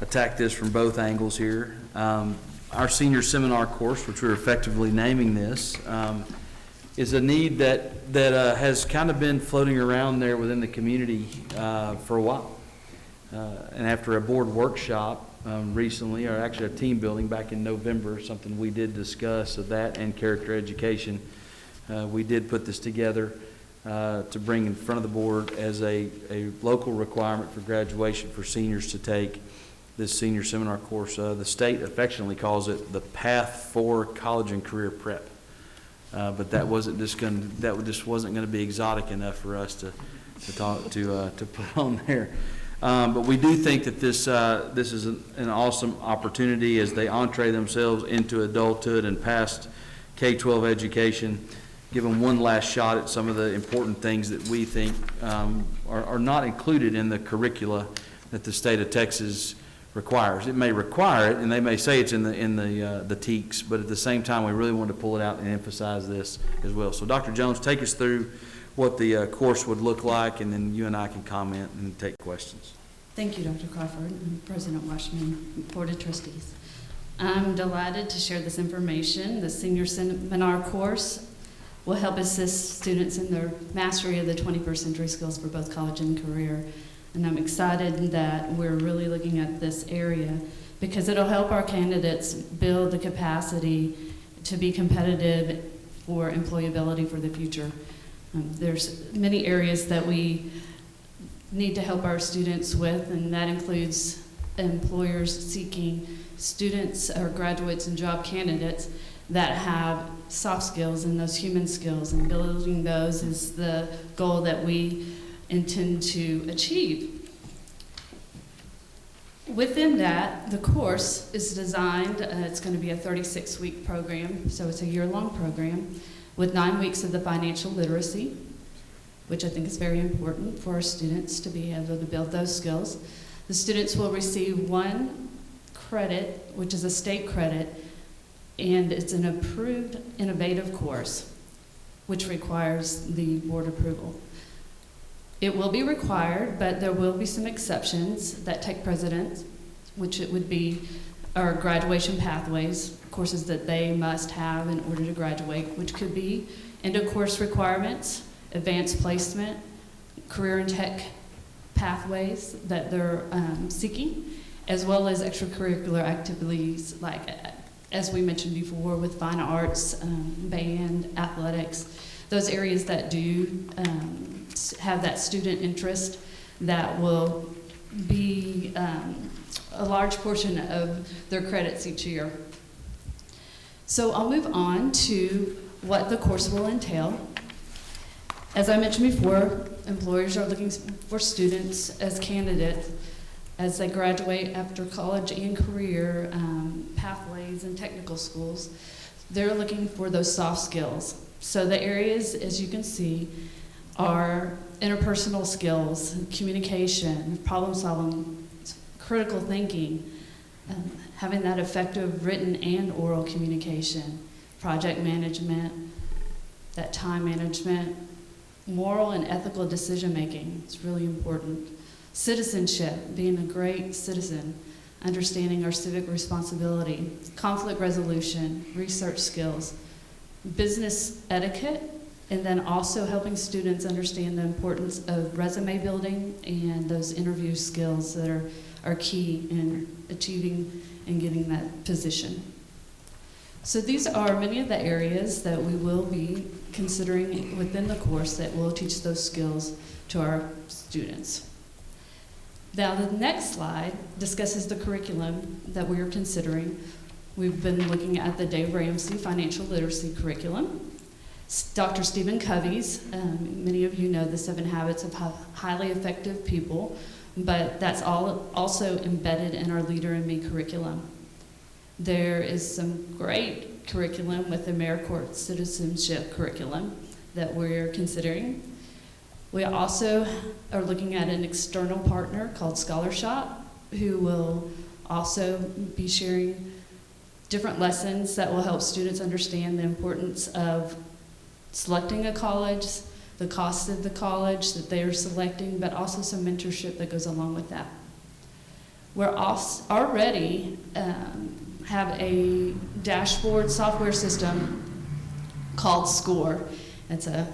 attack this from both angles here. Our senior seminar course, which we're effectively naming this, is a need that has kind of been floating around there within the community for a while. And after a board workshop recently, or actually a team building back in November, something we did discuss of that and character education, we did put this together to bring in front of the board as a local requirement for graduation for seniors to take this senior seminar course. The state affectionately calls it the Path for College and Career Prep. But that wasn't just wasn't going to be exotic enough for us to put on there. But we do think that this is an awesome opportunity as they entree themselves into adulthood and past K-12 education. Give them one last shot at some of the important things that we think are not included in the curricula that the state of Texas requires. It may require it, and they may say it's in the TEKS, but at the same time, we really wanted to pull it out and emphasize this as well. So, Dr. Jones, take us through what the course would look like, and then you and I can comment and take questions. Thank you, Dr. Crawford and President Washington, Board of Trustees. I'm delighted to share this information. The senior seminar course will help assist students in their mastery of the 21st century skills for both college and career. And I'm excited that we're really looking at this area because it'll help our candidates build the capacity to be competitive for employability for the future. There's many areas that we need to help our students with, and that includes employers seeking students or graduates and job candidates that have soft skills and those human skills, and building those is the goal that we intend to achieve. Within that, the course is designed, it's going to be a 36-week program, so it's a year-long program with 9 weeks of the financial literacy, which I think is very important for our students to be able to build those skills. The students will receive 1 credit, which is a state credit, and it's an approved innovative course, which requires the board approval. It will be required, but there will be some exceptions that take precedence, which it would be our graduation pathways, courses that they must have in order to graduate, which could be end-of-course requirements, advanced placement, career and tech pathways that they're seeking, as well as extracurricular activities like, as we mentioned before, with fine arts, band, athletics, those areas that do have that student interest that will be a large portion of their credits each year. So I'll move on to what the course will entail. As I mentioned before, employers are looking for students as candidates as they graduate after college and career pathways and technical schools. They're looking for those soft skills. So the areas, as you can see, are interpersonal skills, communication, problem solving, critical thinking, having that effective written and oral communication, project management, that time management, moral and ethical decision making. It's really important. Citizenship, being a great citizen, understanding our civic responsibility, conflict resolution, research skills, business etiquette, and then also helping students understand the importance of resume building and those interview skills that are key in achieving and getting that position. So these are many of the areas that we will be considering within the course that will teach those skills to our students. Now the next slide discusses the curriculum that we are considering. We've been looking at the Dave Ramsey Financial Literacy Curriculum. Dr. Stephen Covey's, many of you know the 7 Habits of Highly Effective People, but that's also embedded in our Leader in Me curriculum. There is some great curriculum with the AmeriCorps Citizenship Curriculum that we're considering. We also are looking at an external partner called Scholarshop, who will also be sharing different lessons that will help students understand the importance of selecting a college, the cost of the college that they are selecting, but also some mentorship that goes along with that. We're already have a dashboard software system called SCORE. It's I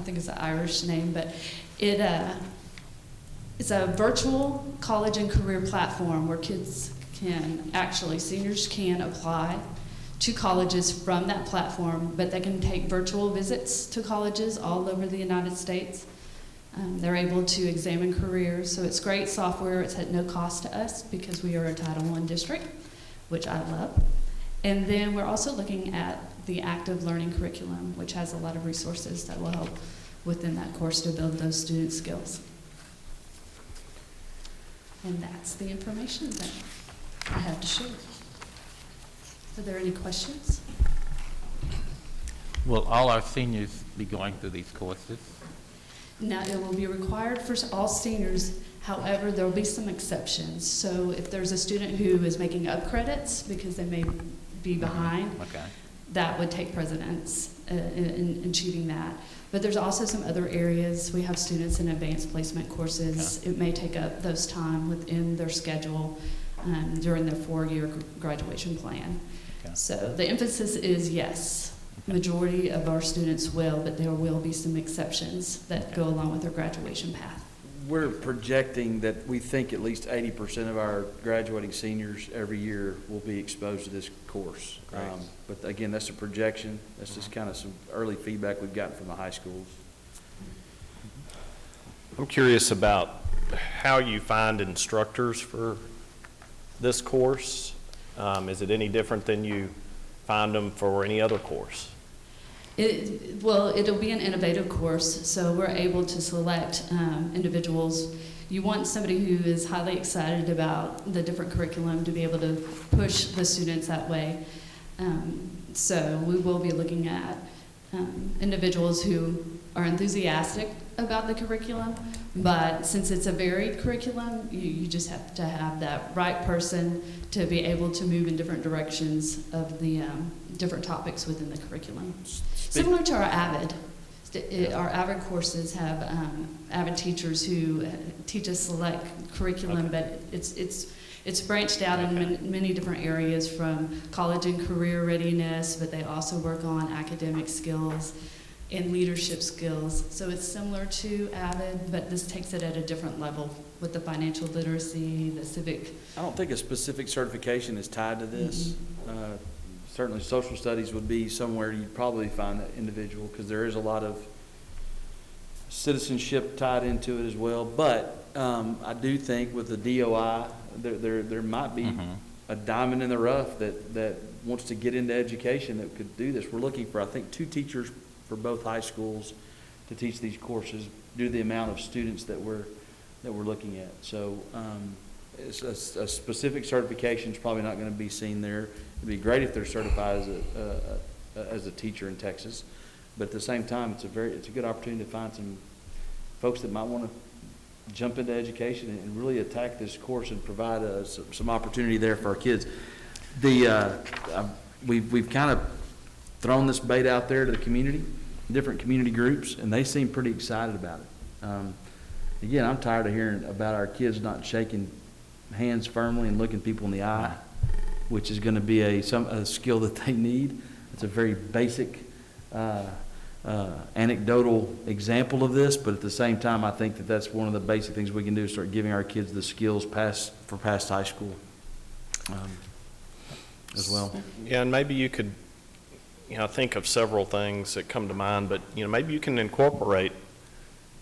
think it's an Irish name, but it's a virtual college and career platform where seniors can apply to colleges from that platform, but they can take virtual visits to colleges all over the United States. They're able to examine careers, so it's great software. It's at no cost to us because we are a Title I district, which I love. And then we're also looking at the active learning curriculum, which has a lot of resources that will help within that course to build those student skills. And that's the information that I have to share. Are there any questions? Will all our seniors be going through these courses? Now, it will be required for all seniors. However, there will be some exceptions. So if there's a student who is making up credits because they may be behind, Okay. that would take precedence in achieving that. But there's also some other areas. We have students in advanced placement courses. Okay. It may take up those time within their schedule during their 4-year graduation plan. Okay. So the emphasis is yes. Majority of our students will, but there will be some exceptions that go along with their graduation path. We're projecting that we think at least 80% of our graduating seniors every year will be exposed to this course. Great. But again, that's a projection. That's just kind of some early feedback we've gotten from the high schools. I'm curious about how you find instructors for this course. Is it any different than you find them for any other course? It'll be an innovative course, so we're able to select individuals. You want somebody who is highly excited about the different curriculum to be able to push the students that way. So we will be looking at individuals who are enthusiastic about the curriculum, but since it's a varied curriculum, you just have to have that right person to be able to move in different directions of the different topics within the curriculum. Similar to our AVID. Our AVID courses have AVID teachers who teach us select curriculum, but it's branched out in many different areas, from college and career readiness, but they also work on academic skills and leadership skills. So it's similar to AVID, but this takes it at a different level with the financial literacy, the civic. I don't think a specific certification is tied to this. Certainly social studies would be somewhere you'd probably find that individual, because there is a lot of citizenship tied into it as well. But I do think with the DOI, there might be a diamond in the rough that wants to get into education that could do this. We're looking for, I think, 2 teachers for both high schools to teach these courses due to the amount of students that we're looking at. So it's a specific certification is probably not going to be seen there. It'd be great if they're certified as a teacher in Texas, but at the same time, it's a good opportunity to find some folks that might want to jump into education and really attack this course and provide some opportunity there for our kids. We've kind of thrown this bait out there to the community, different community groups, and they seem pretty excited about it. Again, I'm tired of hearing about our kids not shaking hands firmly and looking people in the eye, which is going to be a skill that they need. It's a very basic anecdotal example of this, but at the same time, I think that's one of the basic things we can do, is start giving our kids the skills for past high school as well. Yeah, and maybe you could, think of several things that come to mind, but, maybe you can incorporate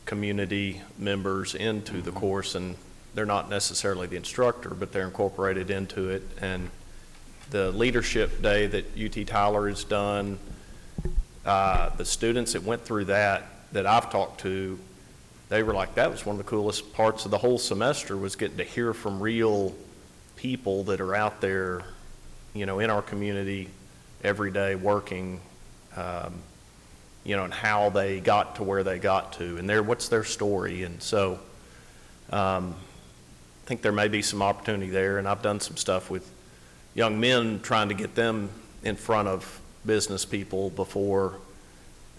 community members into the course, and they're not necessarily the instructor, but they're incorporated into it. And the leadership day that UT Tyler has done, the students that went through that I've talked to, they were like, that was one of the coolest parts of the whole semester, was getting to hear from real people that are out there, in our community every day working, and how they got to where they got to, and what's their story. And so I think there may be some opportunity there, and I've done some stuff with young men, trying to get them in front of business people before,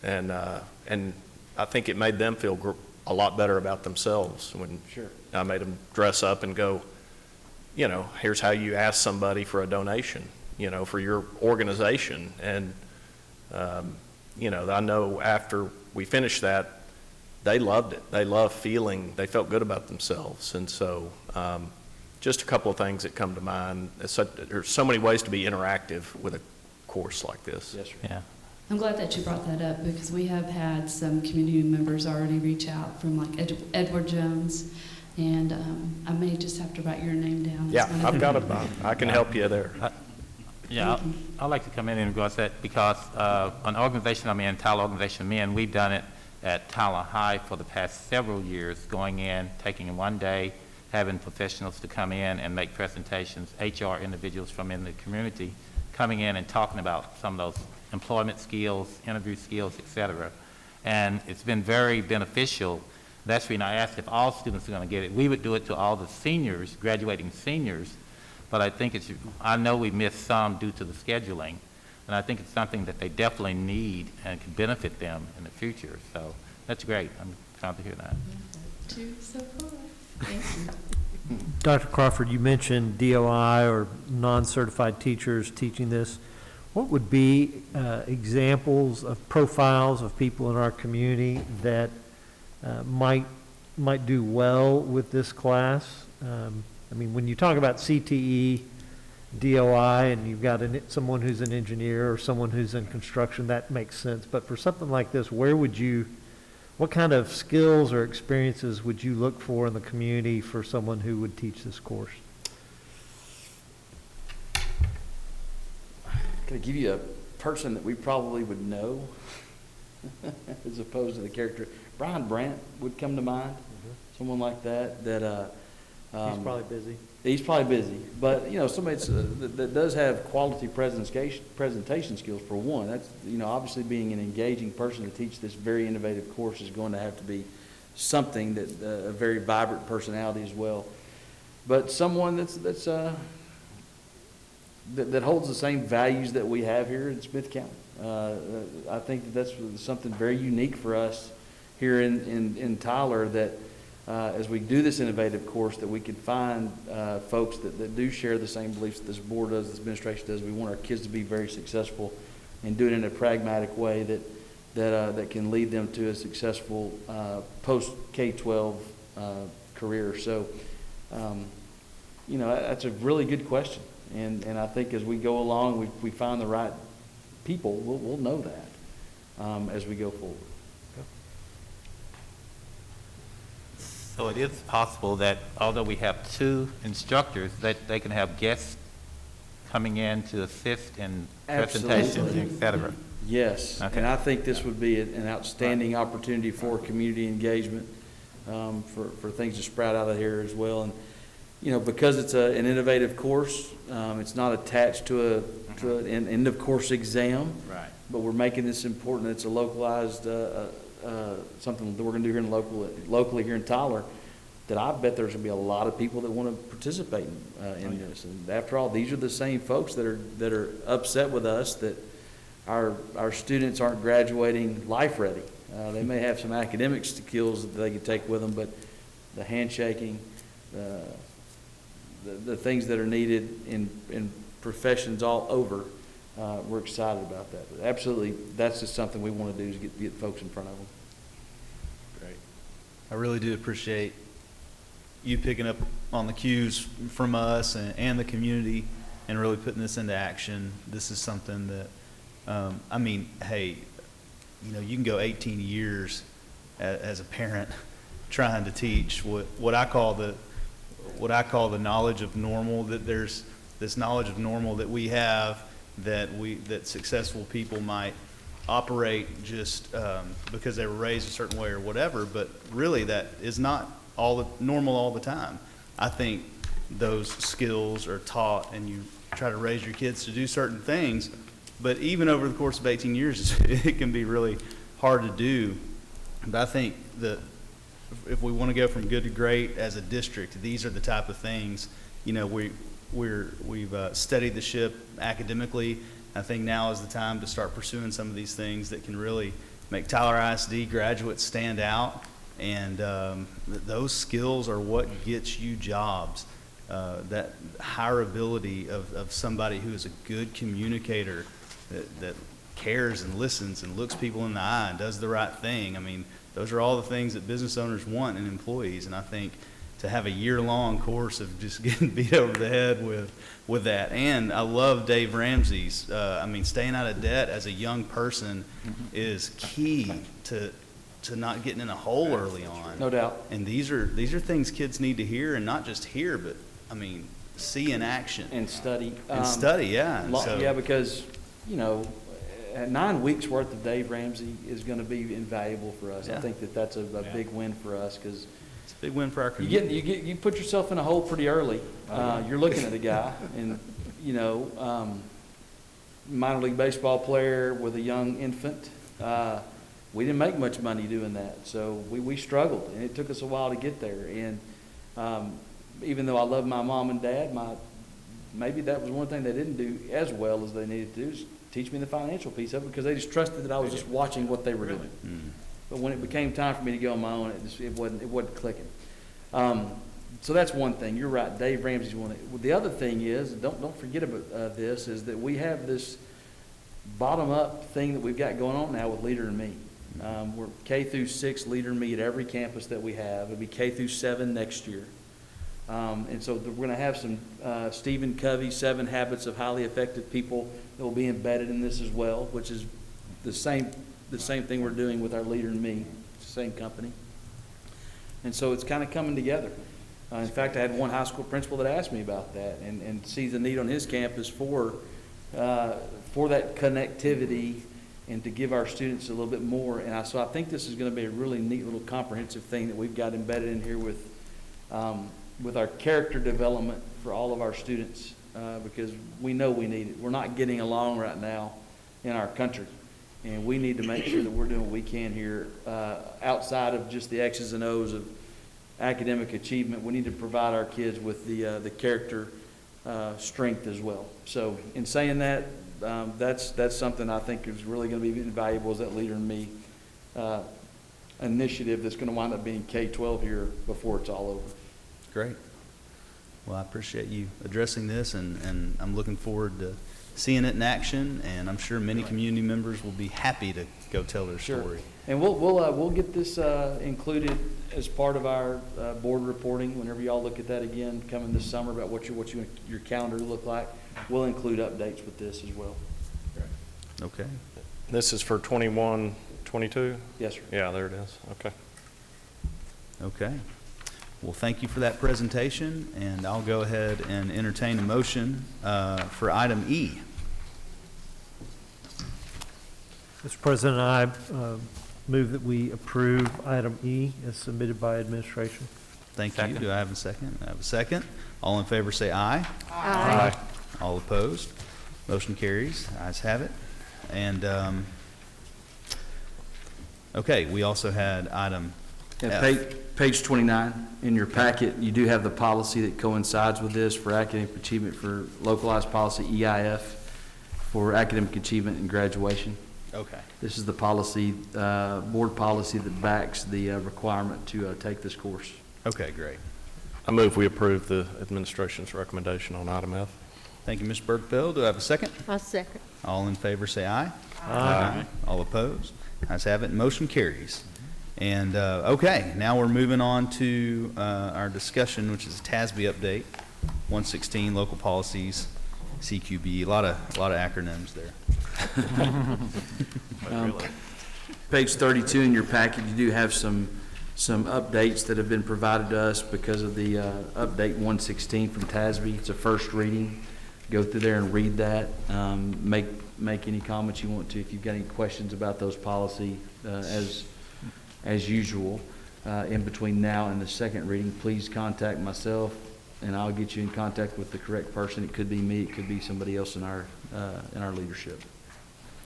and I think it made them feel a lot better about themselves when I made them dress up and go, you know, here's how you ask somebody for a donation, you know, for your organization. And, you know, I know after we finished that, they loved it. They loved feeling, they felt good about themselves. And so just a couple of things that come to mind. There's so many ways to be interactive with a course like this. Yes, sir. Yeah. I'm glad that you brought that up because we have had some community members already reach out from like Edward Jones, and I may just have to write your name down. Yeah, I've got it. I can help you there. Yeah, I'd like to come in and regards that because an organization I'm in, Tyler Organization of Men, we've done it at Tyler High for the past several years, going in, taking one day, having professionals to come in and make presentations, HR individuals from in the community coming in and talking about some of those employment skills, interview skills, et cetera. And it's been very beneficial. That's the reason I asked if all students are going to get it. We would do it to all the seniors, graduating seniors, but I think I know we missed some due to the scheduling, and I think it's something that they definitely need and can benefit them in the future. So that's great. I'm proud to hear that. So cool. Thank you. Dr. Crawford, you mentioned DOI or non-certified teachers teaching this. What would be examples of profiles of people in our community that might do well with this class? I mean, when you talk about CTE, DOI, and you've got someone who's an engineer or someone who's in construction, that makes sense. But for something like this, what kind of skills or experiences would you look for in the community for someone who would teach this course? Can I give you a person that we probably would know as opposed to the character? Brian Brandt would come to mind. Someone like that. He's probably busy. He's probably busy, but you know, somebody that does have quality presentation skills for one. That's, you know, obviously being an engaging person to teach this very innovative course is going to have to be something that a very vibrant personality as well. But someone that holds the same values that we have here in Smith County. I think that's something very unique for us here in Tyler, that as we do this innovative course, that we can find folks that do share the same beliefs that this board does, this administration does. We want our kids to be very successful and do it in a pragmatic way that can lead them to a successful post K-12 career. So, you know, that's a really good question. And I think as we go along, we find the right people, we'll know that as we go forward. So it is possible that although we have 2 instructors, that they can have guests coming in to assist in presentations, et cetera. Yes, Okay. and I think this would be an outstanding opportunity for community engagement, for things to sprout out of here as well. And, you know, because it's an innovative course, it's not attached to an end of course exam. Right. But we're making this important. It's a localized, something that we're going to do here locally here in Tyler, that I bet there's going to be a lot of people that want to participate in this. And after all, these are the same folks that are upset with us that our students aren't graduating life ready. They may have some academic skills that they can take with them, but the handshaking, the things that are needed in professions all over, we're excited about that. But absolutely, that's just something we want to do, is get folks in front of them. Great. I really do appreciate you picking up on the cues from us and the community and really putting this into action. This is something that, I mean, hey, you know, you can go 18 years as a parent trying to teach what I call the knowledge of normal, that there's this knowledge of normal that we have, that successful people might operate just because they were raised a certain way or whatever, but really that is not normal all the time. I think those skills are taught, and you try to raise your kids to do certain things, but even over the course of 18 years, it can be really hard to do. But I think that if we want to go from good to great as a district, these are the type of things, you know, we've steadied the ship academically. I think now is the time to start pursuing some of these things that can really make Tyler ISD graduates stand out. And those skills are what gets you jobs. That hireability of somebody who is a good communicator, that cares and listens and looks people in the eye and does the right thing. I mean, those are all the things that business owners want in employees. And I think to have a year-long course of just getting beat over the head with that. And I love Dave Ramsey's, staying out of debt as a young person is key to not getting in a hole early on. No doubt. And these are things kids need to hear, and not just hear, but see in action. And study. And study, yeah. And so- Yeah, because, 9 weeks worth of Dave Ramsey is going to be invaluable for us. I Yeah. think that's a big win for us, because It's a big win for our community. you put yourself in a hole pretty early. You're looking at a guy, and minor league baseball player with a young infant. We didn't make much money doing that, so we struggled, and it took us a while to get there. And even though I love my mom and dad, maybe that was one thing they didn't do as well as they needed to do, is teach me the financial piece of it, because they just trusted that I was just watching what they were doing. But when it became time for me to go on my own, it wasn't clicking. So that's one thing. You're right. Dave Ramsey's one. The other thing is, don't forget about this, is that we have this bottom-up thing that we've got going on now with Leader in Me. We're K through 6 Leader in Me at every campus that we have. It'll be K through 7 next year. And so we're going to have some Stephen Covey, 7 Habits of Highly Effective People, that will be embedded in this as well, which is the same thing we're doing with our Leader in Me, same company. And so it's kind of coming together. In fact, I had one high school principal that asked me about that, and sees the need on his campus for that connectivity and to give our students a little bit more. And so I think this is going to be a really neat little comprehensive thing that we've got embedded in here with our character development for all of our students, because we know we need it. We're not getting along right now in our country, and we need to make sure that we're doing what we can here outside of just the X's and O's of academic achievement. We need to provide our kids with the character strength as well. So in saying that, that's something I think is really going to be invaluable, is that Leader in Me initiative that's going to wind up being K-12 here before it's all over. Great. Well, I appreciate you addressing this, and I'm looking forward to seeing it in action, and I'm sure many community members will be happy to go tell their story. And we'll get this included as part of our board reporting whenever y'all look at that again coming this summer about what your calendar look like. We'll include updates with this as well. Okay. This is for 21, 22? Yes, sir. Yeah, there it is. Okay. Okay. Well, thank you for that presentation, and I'll go ahead and entertain a motion for item E. Mr. President, I move that we approve item E as submitted by administration. Thank you. Do I have a second? I have a second. All in favor say aye. Aye. All opposed? Motion carries. Ayes have it. And, okay, we also had item F. Page 29 in your packet, you do have the policy that coincides with this for academic achievement, for localized policy EIF for academic achievement and graduation. Okay. This is the policy, board policy that backs the requirement to take this course. Okay, great. I move we approve the administration's recommendation on item F. Thank you, Ms. Burkeville. Do I have a second? I'll second. All in favor say aye. Aye. All opposed? Ayes have it. Motion carries. And, okay, now we're moving on to our discussion, which is a TASB update, 116 local policies, CQB, a lot of acronyms there. Page 32 in your packet, you do have some updates that have been provided to us because of the update 116 from TASB. It's a first reading. Go through there and read that. Make any comments you want to. If you've got any questions about those policy, as usual, in between now and the second reading, please contact myself, and I'll get you in contact with the correct person. It could be me. It could be somebody else in our leadership.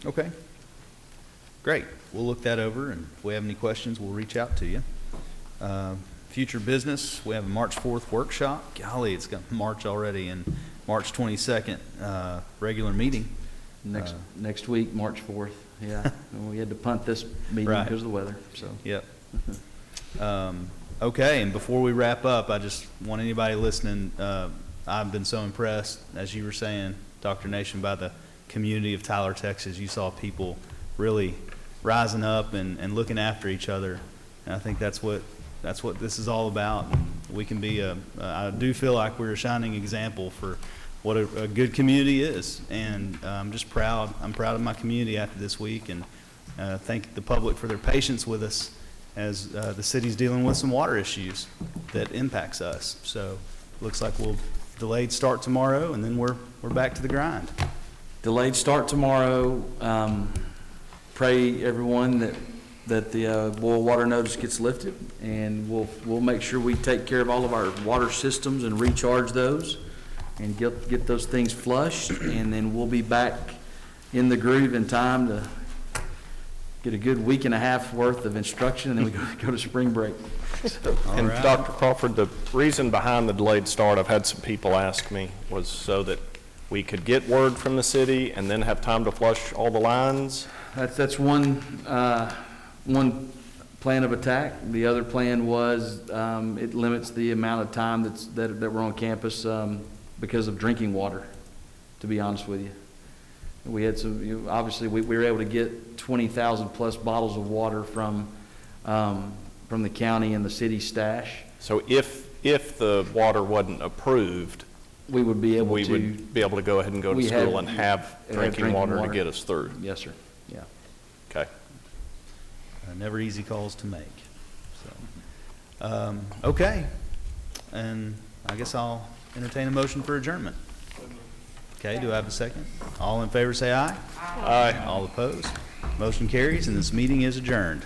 Okay. Great. We'll look that over, and if we have any questions, we'll reach out to you. Future business, we have a March 4th workshop. Golly, it's going to March already, and March 22nd, regular meeting. Next week, March 4th, yeah. And we had to punt this meeting Right. because of the weather, so. Yep. Okay, and before we wrap up, I just want anybody listening, I've been so impressed, as you were saying, Dr. Nation, by the community of Tyler, Texas. You saw people really rising up and looking after each other. And I think that's what this is all about. We can be I do feel like we're a shining example for what a good community is. And I'm just proud. I'm proud of my community after this week, and thank the public for their patience with us as the city's dealing with some water issues that impacts us. So looks like we'll delayed start tomorrow, and then we're back to the grind. Delayed start tomorrow. Pray, everyone, that the boil water notice gets lifted, and we'll make sure we take care of all of our water systems and recharge those and get those things flushed, and then we'll be back in the groove in time to get a good week and a half worth of instruction, and then we go to spring break. So, And right. Dr. Crawford, the reason behind the delayed start, I've had some people ask me, was so that we could get word from the city and then have time to flush all the lines. That's one plan of attack. The other plan was it limits the amount of time that we're on campus because of drinking water, to be honest with you. We had some, obviously, we were able to get 20,000 plus bottles of water from the county and the city stash. So if the water wasn't approved, We would be able we to. would be able to go ahead and go to we school had- and have drinking water to get us through. Yes, sir. Yeah. Okay. Never easy calls to make. So, okay, and I guess I'll entertain a motion for adjournment. Okay, do I have a second? All in favor say aye. Aye. All opposed? Motion carries, and this meeting is adjourned.